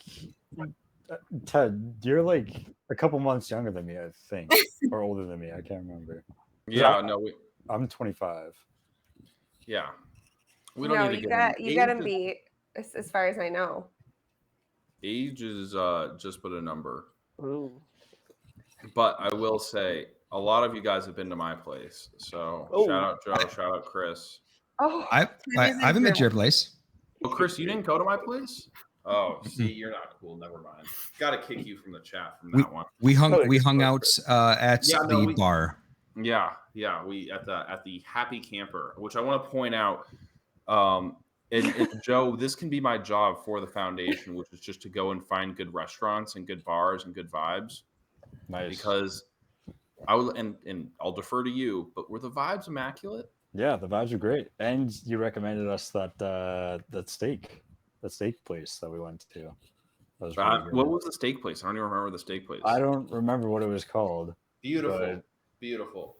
Ted, you're like a couple months younger than me, I think, or older than me. I can't remember. Yeah, I'm 25. Yeah, we don't need to get you got him beat, as far as I know. Age is just but a number. Ooh. But I will say, a lot of you guys have been to my place. So shout out Joe, shout out Chris. Oh, I haven't been to your place. Oh, Chris, you didn't go to my place? Oh, see, you're not cool. Never mind. Got to kick you from the chat from that one. We hung out at the bar. Yeah, we at the Happy Camper, which I want to point out. And Joe, this can be my job for the foundation, which is just to go and find good restaurants and good bars and good vibes. Nice. Because I will, and I'll defer to you, but were the vibes immaculate? Yeah, the vibes are great, and you recommended us that steak place that we went to. That was really good. What was the steak place? I don't even remember the steak place. I don't remember what it was called. Beautiful.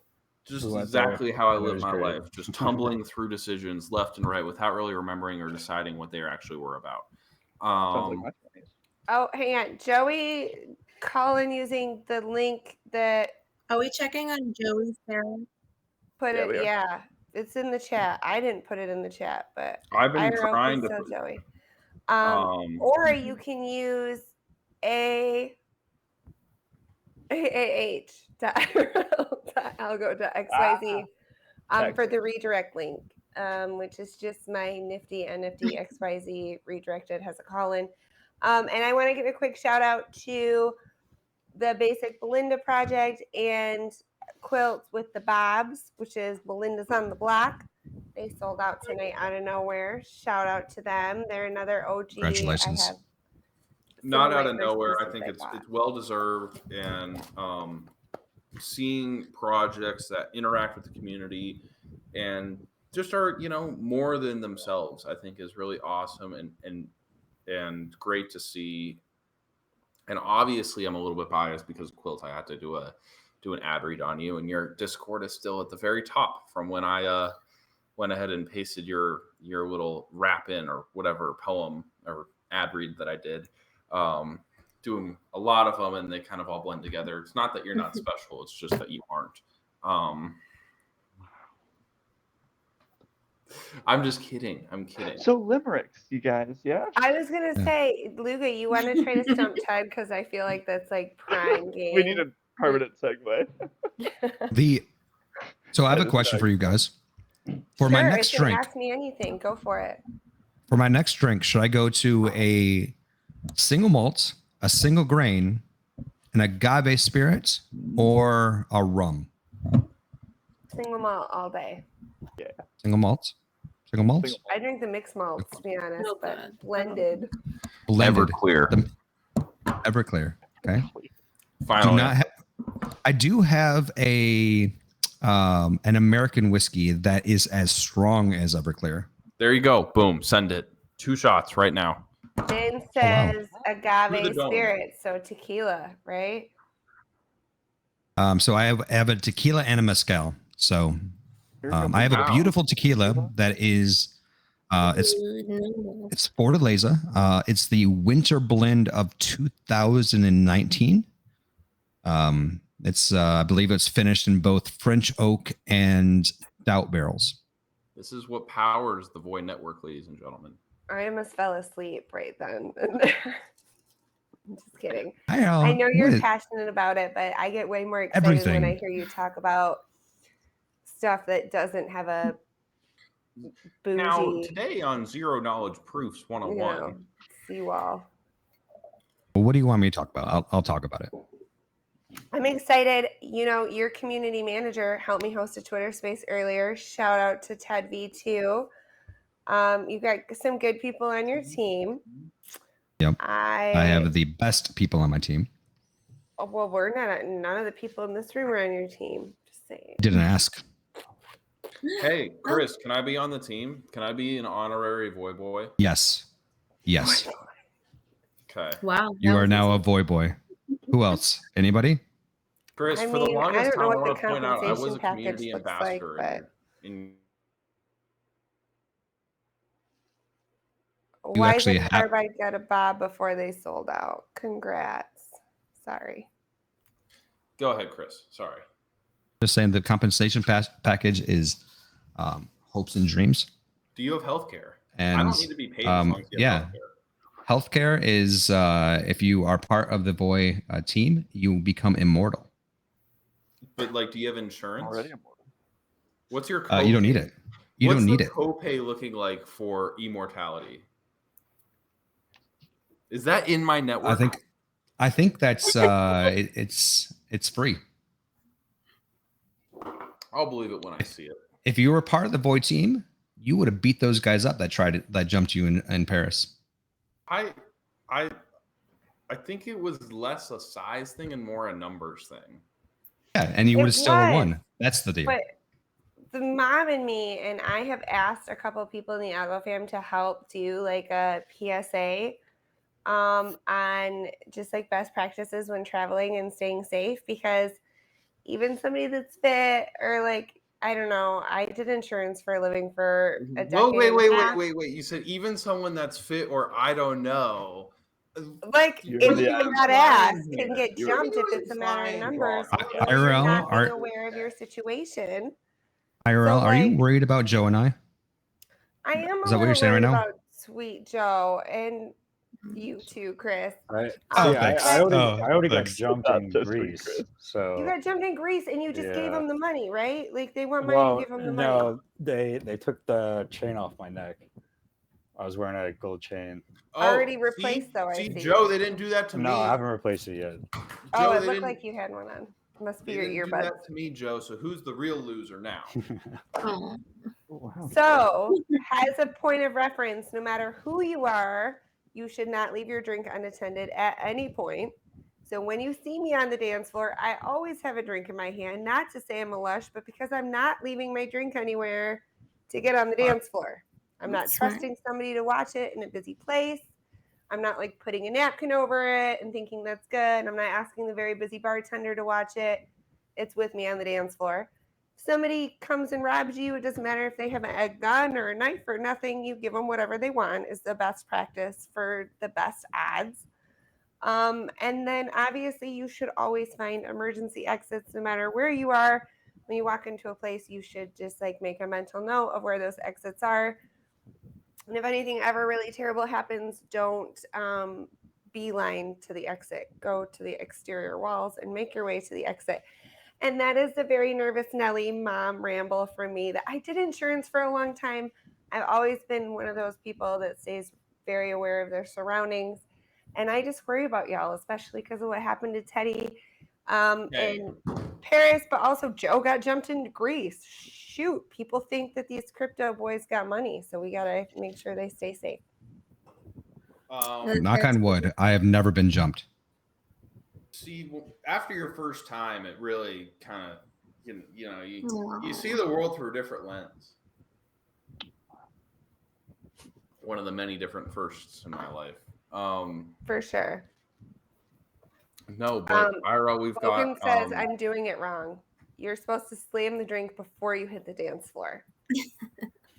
Just exactly how I live my life, just tumbling through decisions left and right without really remembering or deciding what they actually were about. Oh, hang on, Joey. Call in using the link that. Are we checking on Joey's Sarah? Yeah, it's in the chat. I didn't put it in the chat, but I've been trying to. Joey. Or you can use aAH.algo.xyz for the redirect link, which is just my nifty NFT XYZ redirected has a call in. And I want to give a quick shout out to the Basic Belinda project and Quilts with the Bobs, which is Belinda's on the Block. They sold out tonight out of nowhere. Shout out to them. They're another OG. Congratulations. Not out of nowhere. I think it's well deserved, and seeing projects that interact with the community and just are more than themselves, I think is really awesome and great to see. And obviously, I'm a little bit biased because Quilt, I had to do an ad read on you, and your Discord is still at the very top from when I went ahead and pasted your little rap in or whatever poem or ad read that I did. Doing a lot of them, and they kind of all blend together. It's not that you're not special; it's just that you aren't. I'm just kidding. I'm kidding. So limericks, you guys, yeah? I was going to say, Luga, you want to try to stump Ted? Because I feel like that's like prime game. We need a permanent segue. So I have a question for you guys. For my next drink. Ask me anything. Go for it. For my next drink, should I go to a single malt, a single grain, an agave spirit, or a rum? Single malt all day. Yeah. Single malt? Single malt? I drink the mixed malts, to be honest, but blended. Everclear. Everclear. Okay. Finally. I do have an American whiskey that is as strong as Everclear. There you go. Boom. Send it. 2 shots right now. Ben says agave spirit, so tequila, right? So I have a tequila and a mezcal. So I have a beautiful tequila that is it's Fortaleza. It's the winter blend of 2019. It's I believe it's finished in both French oak and stout barrels. This is what powers the Voi network, ladies and gentlemen. I almost fell asleep right then. I'm just kidding. I know you're passionate about it, but I get way more excited when I hear you talk about stuff that doesn't have a bougie. Now, today on Zero Knowledge Proofs 101. Seawall. Well, what do you want me to talk about? I'll talk about it. I'm excited. You know, your community manager helped me host a Twitter space earlier. Shout out to TedV2. You got some good people on your team. Yep. I have the best people on my team. Well, we're not. None of the people in this room are on your team. Just saying. Didn't ask. Hey, Chris, can I be on the team? Can I be an honorary Voi boy? Yes. Yes. Okay. Wow. You are now a Voi boy. Who else? Anybody? Chris, I for the mean, I longest don't know time, I what want the to point out I was compensation a package community looks like, ambassador but in why actually did Carbide get a Bob before they sold out? Congrats. Sorry. Go ahead, Chris. Sorry. Just saying the compensation package is hopes and dreams. Do you have health care? And I don't need to be paid as long as you have health Healthcare care. is if you are part of the Voi team, you become immortal. But like, do you have insurance? Already immortal. What's your copay? You don't need it. You don't need it. What's the copay looking like for immortality? Is that in my network? I think that's it's free. I'll believe it when I see it. If you were part of the Voi team, you would have beat those guys up that jumped you in Paris. I think it was less a size thing and more a numbers thing. Yeah, and you would have still won. That's the deal. But the mom and me, and I have asked a couple of people in the Algo fam to help do like a PSA on just like best practices when traveling and staying safe, because even somebody that's fit or like, I don't know, I did insurance for a living for a decade. Whoa, wait. You said even someone that's fit or I don't know. Like, if you got ass can get jumped if it's a matter of numbers. You're not being aware of your situation. IRL, are you worried about Joe and I? I am Is that what you're saying right now? about Sweet Joe and you too, Chris. I already got jumped in Greece. So you got jumped in Greece and you just gave them the money, right? Like they want money, you give them the money. No, they took the chain off my neck. I was wearing a gold chain. Already replaced though, I see. Joe, they didn't do that to me. No, I haven't replaced it yet. Joe, it looked like you had one on. Must be your earbuds. Do that to me, Joe. So who's the real loser now? So, as a point of reference, no matter who you are, you should not leave your drink unattended at any point. So when you see me on the dance floor, I always have a drink in my hand, not to say I'm a lush, but because I'm not leaving my drink anywhere to get on the dance floor. I'm not trusting somebody to watch it in a busy place. I'm not like putting a napkin over it and thinking that's good. I'm not asking the very busy bartender to watch it. It's with me on the dance floor. If somebody comes and robs you, it doesn't matter if they have a gun or a knife or nothing. You give them whatever they want is the best practice for the best odds. And then obviously you should always find emergency exits no matter where you are. When you walk into a place, you should just like make a mental note of where those exits are. And if anything ever really terrible happens, don't beeline to the exit. Go to the exterior walls and make your way to the exit. And that is the very nervous Nelly mom ramble from me that I did insurance for a long time. I've always been one of those people that stays very aware of their surroundings. And I just worry about y'all, especially because of what happened to Teddy in Paris, but also Joe got jumped into Greece. Shoot, people think that these crypto boys got money, so we got to make sure they stay safe. Knock on wood, I have never been jumped. See, after your first time, it really kind of, you see the world through a different lens. One of the many different firsts in my life. For sure. No, but IRL, we've Logan got. says I'm doing it wrong. You're supposed to slam the drink before you hit the dance floor.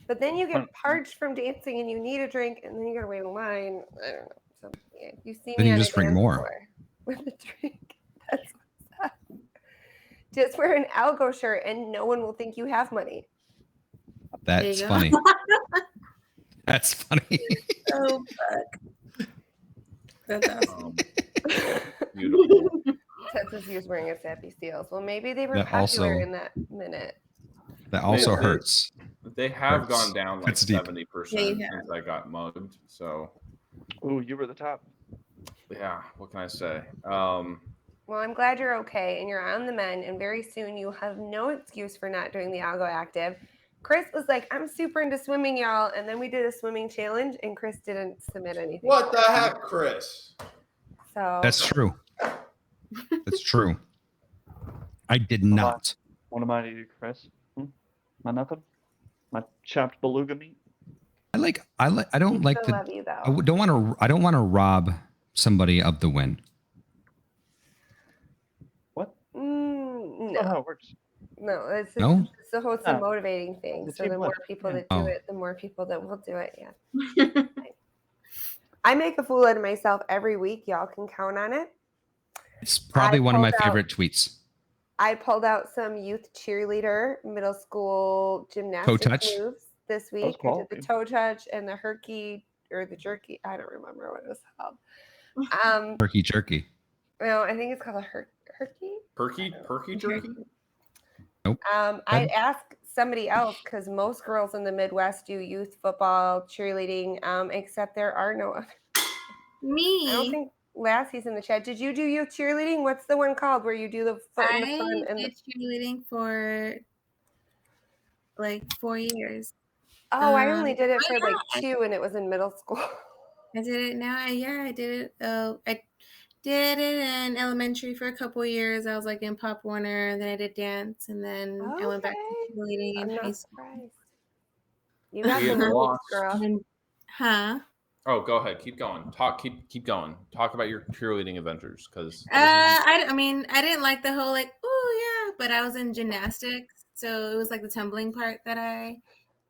But then you get parched from dancing and you need a drink, and then you gotta wait in line. I don't know. So yeah, you see then me you on just a drink dance more floor with a drink. That's what's up. Just wear an Algo shirt, and no one will think you have money. That's funny. That's funny. Oh fuck. That's awesome. Beautiful. Texas was wearing a Sappy Steels. Well, maybe they were popular in that minute. That also hurts. They have gone down like 70% Yeah, since I got mugged. So. Oh, you were the top. Yeah, what can I say? Well, I'm glad you're okay and you're on the mend, and very soon you have no excuse for not doing the Algo Active. Chris was like, I'm super into swimming, y'all. And then we did a swimming challenge, and Chris didn't submit anything. What the heck, Chris? So That's true. That's true. I did not. What am I to you, Chris? My nothing? My chopped beluga meat? I don't like still the. love you, though. I don't want to rob somebody of the win. What? No. That's not how it works. No, it's No? the whole No. motivating thing. It's So a the team more lift, people yeah. that do Oh. it, the more people that will do it. Yeah. I make a fool out of myself every week. Y'all can count on it. It's probably one of my favorite tweets. I pulled out some youth cheerleader, middle school gymnastics Toe touch? moves this week. I did the toe touch and the herky or the jerky. I don't remember what it was called. Turkey jerky. No, I think it's called a herky. Perky jerky? Nope. I'd ask somebody else because most girls in the Midwest do youth football, cheerleading, except there are no other. Me. I don't think Lassie's in the chat. Did you do youth cheerleading? What's the one called where you do the foot in the front? I did cheerleading for like 4 years. Oh, I only did it for like yeah. 2, and it was in middle school. I did it now. I did it. I did it in elementary for a couple of years. I was like in Pop Warner, and then I did dance, and then I went back to cheerleading in high school. Surprised. You got the moves, girl. Huh? Oh, go ahead. Keep going. Keep going. Talk about your cheerleading adventures, because I mean, I didn't like the whole like, oh yeah, but I was in gymnastics, so it was like the tumbling part that I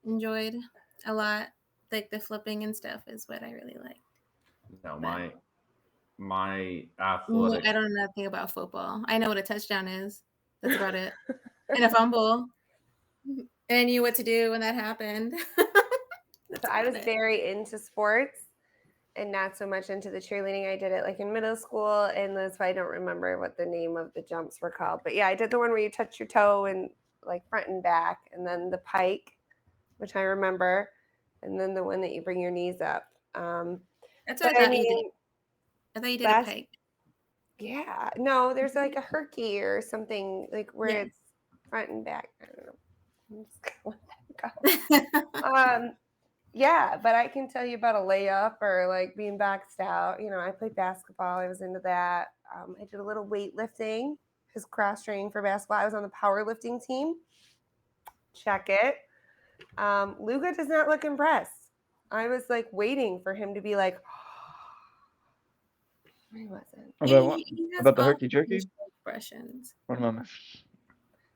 enjoyed a lot. Like the flipping and stuff is what I really liked. No, my athletic. I don't know nothing about football. I know what a touchdown is. That's about it. And a fumble. And I knew what to do when that happened. So I was very into sports and not so much into the cheerleading. I did it like in middle school, and that's why I don't remember what the name of the jumps were called. But yeah, I did the one where you touch your toe and like front and back, and then the pike, which I remember, and then the one that you bring your knees up. That's what I thought you did. I thought you did a pike. Yeah. No, there's like a herky or something like where it's front and back. I don't know. I'm just gonna let that go. Yeah, but I can tell you about a layup or like being boxed out. You know, I played basketball. I was into that. I did a little weightlifting, just cross training for basketball. I was on the powerlifting team. Check it. Luga does not look impressed. I was like waiting for him to be like, he wasn't. About the herky jerky? Expressions. What am I?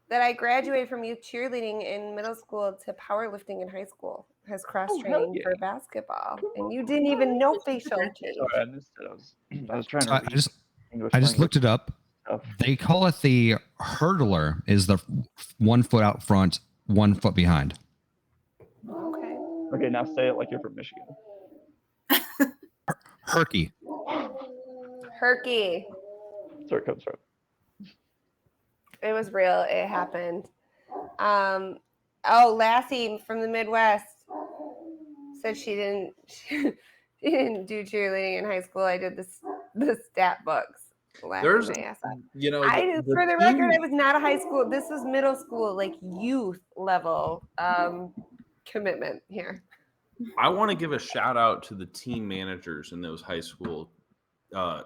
That I graduated from youth cheerleading in middle school to powerlifting in high school. Has cross training for basketball, and you didn't even know facial change. Sorry, I missed it. I was trying to read English. I just looked it up. They call it the hurdler. Is the 1 foot out front, 1 foot behind. Okay. Okay, now say it like you're from Michigan. Herky. Herky. That's where it comes from. It was real. It happened. Lassie from the Midwest said she didn't do cheerleading in high school. I did the stat books. There's, my ass off. you know, for the record, I was not a high school. This was middle school, like youth level commitment here. I want to give a shout out to the team managers in those high school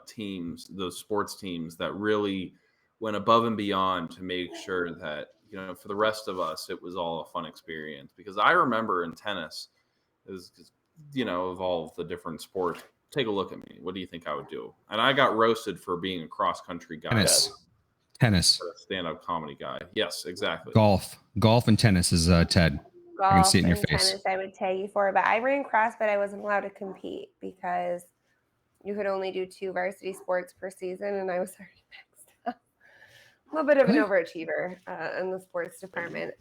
teams, those sports teams that really went above and beyond to make sure that, you know, for the rest of us, it was all a fun experience. Because I remember in tennis, you know, of all the different sports, take a look at me. What do you think I would do? And I got roasted for being a cross country guy. Tennis. For a stand-up comedy guy. Yes, exactly. Golf and tennis is Ted. Golf I can see it in your and face. tennis, I would tag you for, but I ran cross, but I wasn't allowed to compete because you could only do 2 varsity sports per season, and I was already maxed out. A little bit of an overachiever in the sports department,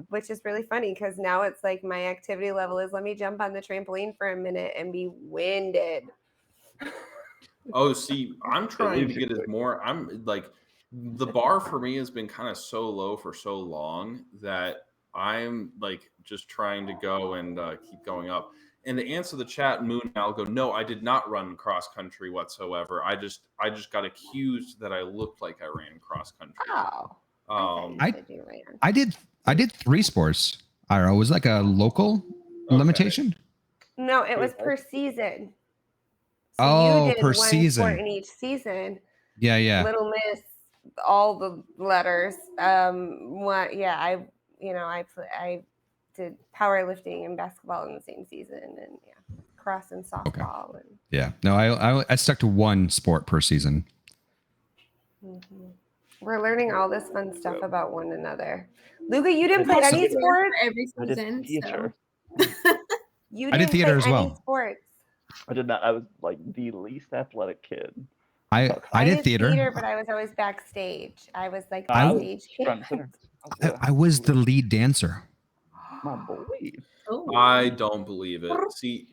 which is really funny because now it's like my activity level is let me jump on the trampoline for a minute and be winded. Oh, see, I'm trying to get it more. I'm like, the bar for me has been kind of so low for so long that I'm like just trying to go and keep going up. And to answer the chat, Moon Algo, no, I did not run cross country whatsoever. I just got accused that I looked like I ran cross country. Oh, I did 3 sports. I don't know. It was like a local limitation. No, it was per season. So you did per one season. sport in each season. Yeah. Little Miss, all the letters. I did powerlifting and basketball in the same season, and cross and softball. And Yeah. No, I stuck to 1 sport per season. We're learning all this fun stuff about one another. Luga, you didn't play any sports every season. You I did theater as well. Sports. I did not. I was like the least athletic kid. I did theater, but I was always backstage. I was like backstage. I was the lead dancer. My boy. I don't believe it. See,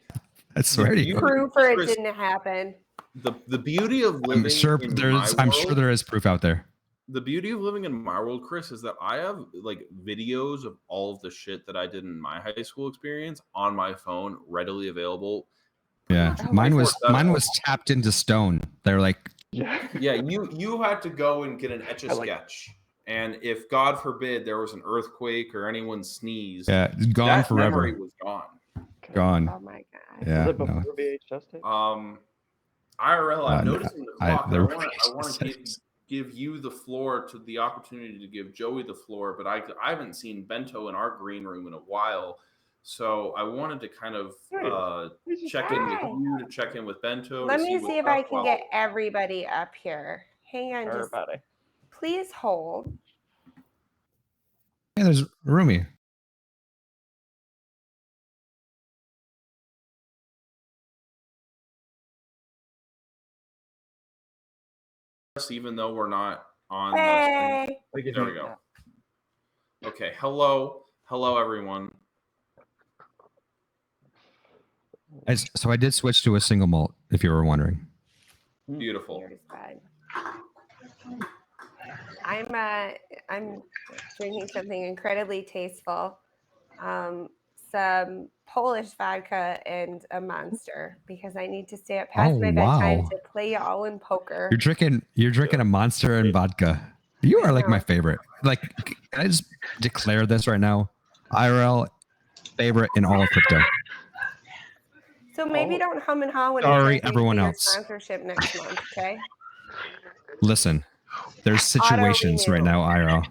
I swear to you. Proof for it didn't happen. The beauty of living I'm sure there is proof out there. The beauty of living in my world, Chris, is that I have like videos of all of the shit that I did in my high school experience on my phone, readily available. Yeah, mine was tapped into stone. They're like, yeah, you had to go and get an Etch-a-Sketch, and if God forbid there was an earthquake or anyone sneezed, gone that forever. memory was gone. Gone. Oh my god. Yeah. Was it before VHS tape? IRL, I'm noticing the clock. I want to give you the floor, to the opportunity to give Joey the floor, but I haven't seen Bento in our green room in a while. So I wanted to kind of check in with you, to check in with Bento. Let me see if I can get everybody up here. Hang on, just please hold. Yeah, there's Rumi. Even though we're not on the screen. There we go. Okay, hello everyone. So I did switch to a single malt, if you were wondering. Beautiful. I'm drinking something incredibly tasteful. Some Polish vodka and a Monster, because I need to stay up past my bedtime to play y'all in poker. You're drinking a Monster and vodka. You are like my favorite. Like, can I just declare this right now? IRL favorite in all of crypto. So maybe don't hum and haw when everyone else. Sponsorship next month, okay? Listen, there's situations right now, IRL.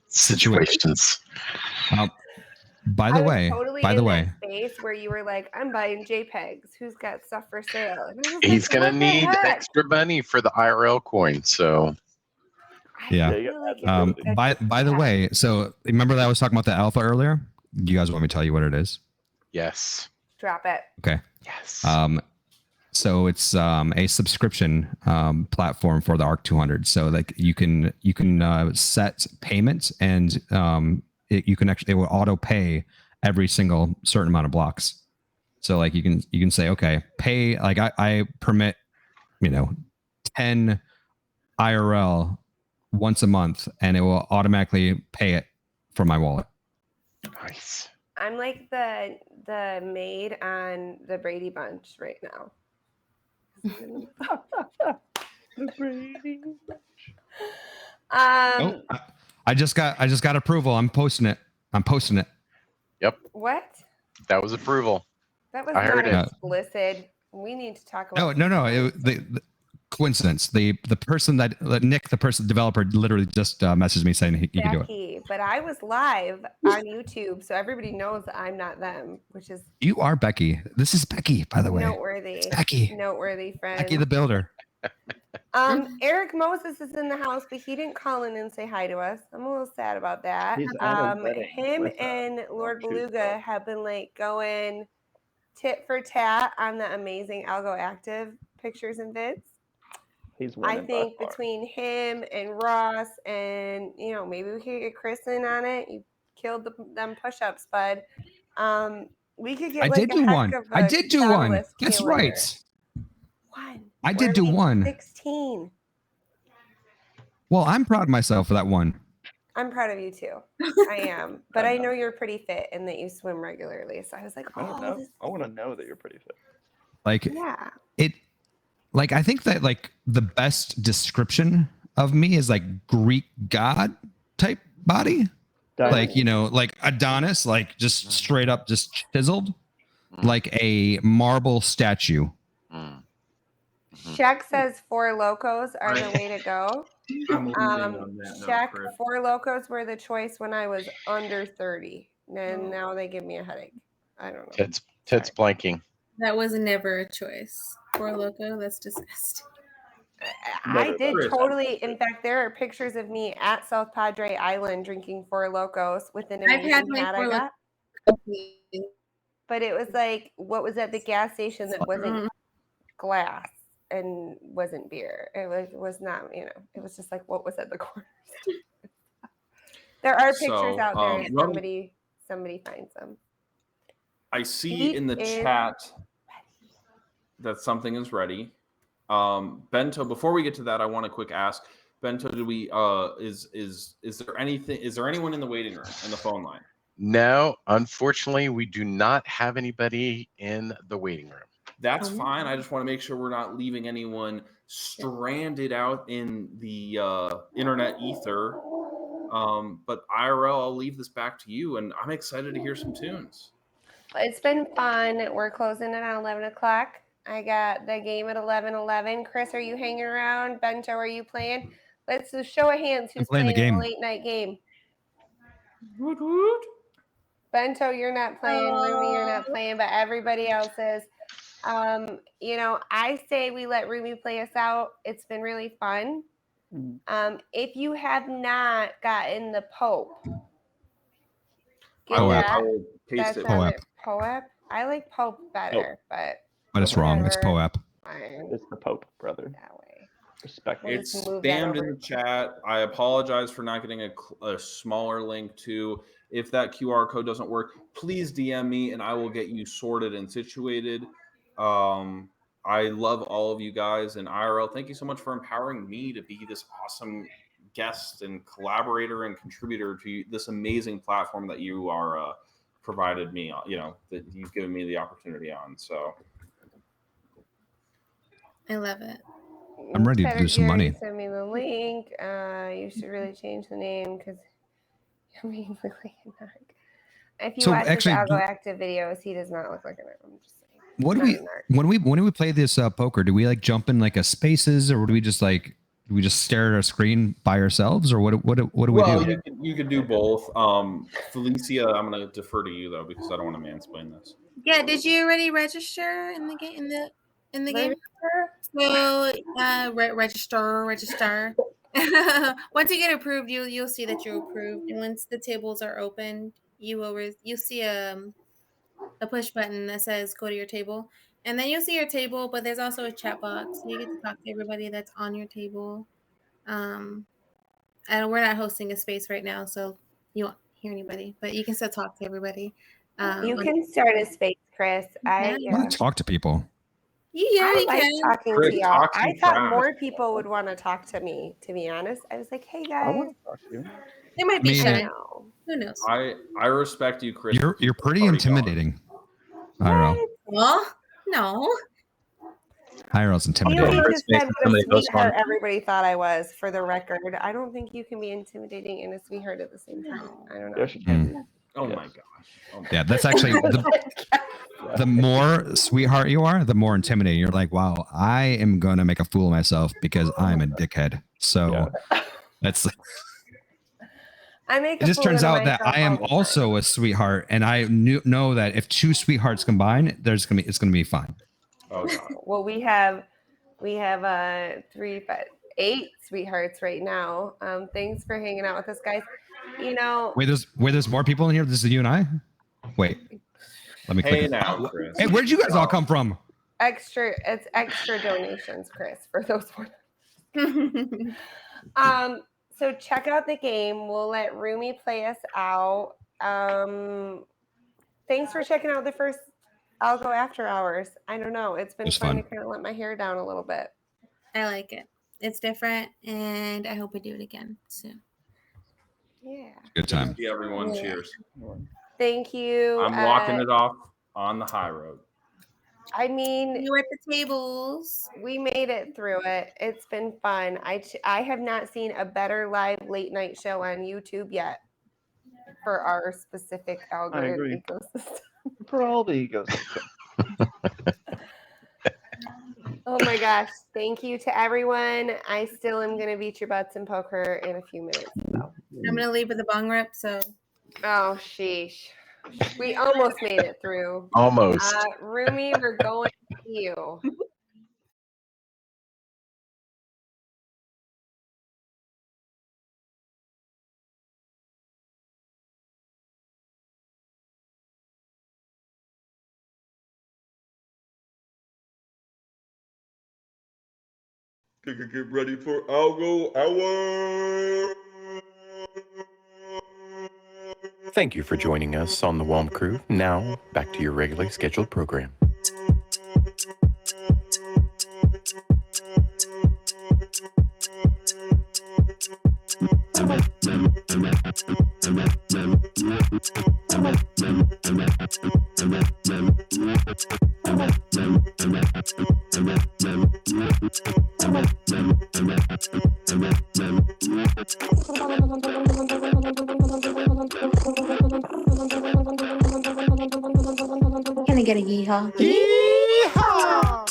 Situations. By the way, that space where you were like, I'm buying JPEGs. Who's got stuff for sale? He's gonna need extra money for the IRL coin, so. Yeah. By the way, so remember that I was talking about the alpha earlier? Do you guys want me to tell you what it is? Yes. Drop it. Okay. Yes. So it's a subscription platform for the ARC 200. So like you can set payments, and it will auto pay every single certain amount of blocks. So like you can say, okay, pay, like I permit 10 IRL once a month, and it will automatically pay it from my wallet. Nice. I'm like the maid on the Brady Bunch right now. The Brady Bunch. I just got approval. I'm posting it. Yep. What? That was approval. That was I heard not explicit. We need to talk about. No. The coincidence. The person that Nick, the developer, literally just messaged me saying he can do it. But I was live on YouTube, so everybody knows I'm not them, which is. You are Becky. This is Becky, by the way. Noteworthy. It's Becky. Noteworthy friend. Becky the builder. Eric Moses is in the house, but he didn't call in and say hi to us. I'm a little sad about that. Him and Lord Beluga have been like going tit for tat on the amazing Algo Active pictures and vids. I think between him and Ross, and maybe we could get Chris in on it. You killed them push-ups, bud. We could get. I did do one. That's right. I did do one. 16. Well, I'm proud of myself for that one. I'm proud of you too. I am, but I know you're pretty fit and that you swim regularly. So I was like, I don't know. this... I want to know that you're pretty fit. Like, yeah. Like, I think that like the best description of me is like Greek god type body. Like, you know, like Adonis, like just straight up, just chiseled, like a marble statue. Check says 4 Locos are the way to go. I'm leaving on that note, Check Chris. 4 Locos were the choice when I was under 30. And now they give me a headache. I don't know. Ted's blanking. That was never a choice. 4 Loco, that's disgusting. I did totally. In fact, there are pictures of me at South Padre Island drinking 4 Locos with an amazing hat I got. But it was like, what was at the gas station that wasn't glass and wasn't beer? It was not, you know, it was just like what was at the corner. There are pictures out there. Somebody finds them. I see in the chat that something is ready. Bento, before we get to that, I want to quick ask Bento, do we is there anything, is there anyone in the waiting room in the phone line? No, unfortunately, we do not have anybody in the waiting room. That's fine. I just want to make sure we're not leaving anyone stranded out in the internet ether. But IRL, I'll leave this back to you, and I'm excited to hear some tunes. It's been fun. We're closing it at 11 o'clock. I got the game at 11:11. Chris, are you hanging around? Bento, are you playing? Let's do show of hands. Who's playing the late night game? Woot woot. Bento, you're not playing. Rumi, you're not playing, but everybody else is. You know, I say we let Rumi play us out. It's been really fun. If you have not gotten the POAP, get that. I will paste it. POAP. POAP. I like POAP better, but it's wrong. It's POAP. It's the Pope, brother. That way. Respect. It's spammed in the chat. I apologize for not getting a smaller link to. If that QR code doesn't work, please DM me and I will get you sorted and situated. I love all of you guys, and IRL, thank you so much for empowering me to be this awesome guest and collaborator and contributor to this amazing platform that you are provided me, you know, that you've given me the opportunity on. So I love it. I'm ready to do some money. Send me the link. You should really change the name because you mean look like a narc. If you watch his Algo active videos, he does not look like a narc. I'm just saying. What do we when we play this poker? Do we like jump in like a spaces, or do we just stare at our screen by ourselves, or what do we do? You could do both. Felicia, I'm going to defer to you though because I don't want to mansplain this. Yeah, did you already register in the game? In the game? So register. Once you get approved, you'll see that you're approved, and once the tables are opened, you'll see a push button that says go to your table, and then you'll see your table, but there's also a chat box. So you get to talk to everybody that's on your table. And we're not hosting a space right now, so you won't hear anybody, but you can still talk to everybody. You can start a space, Chris. I want to talk to people. Yeah, I like talking to y'all. I thought more people would want to talk to me, to be honest. I was like, hey guys. I want to talk to you. They might be shy. Who knows? I respect you, Chris. You're pretty intimidating. IRL. Well, no. IRL's intimidating. Everybody thought I was, for the record. I don't think you can be intimidating and a sweetheart at the same time. I don't know. Yes, you can. Oh my gosh. Yeah, that's actually the more sweetheart you are, the more intimidating. You're like, wow, I am going to make a fool of myself because I'm a dickhead. So that's. It just turns out that I am also a sweetheart, and I know that if two sweethearts combine, it's gonna be fine. Oh God. Well, we have 8 sweethearts right now. Thanks for hanging out with us, guys. You know, wait, there's more people in here. This is you and I. Wait, let me click. Now, Chris. Hey, where did you guys all come from? It's extra donations, Chris, for those ones. So check out the game. We'll let Rumi play us out. Thanks for checking out the first Algo After Hours. I don't know. It's been fun to kind of let my hair down a little bit. I like it. It's different, and I hope we do it again soon. Yeah. Good time. See everyone. Yeah. Cheers. Thank you. I'm walking it off on the high road. I mean, you at the tables. We made it through it. It's been fun. I have not seen a better live late night show on YouTube yet for our specific algorithm ecosystem. For all the ecosystem. Oh my gosh. Thank you to everyone. I still am going to beat your butts in poker in a few minutes. So. I'm going to leave with a bong rip, so. Oh, sheesh. We almost made it through. Almost. Rumi, we're going to you. Get ready for Algo Hour! Thank you for joining us on the WOM Crew. Now, back to your regularly scheduled program. Can I get a yeehaw? Yeehaw!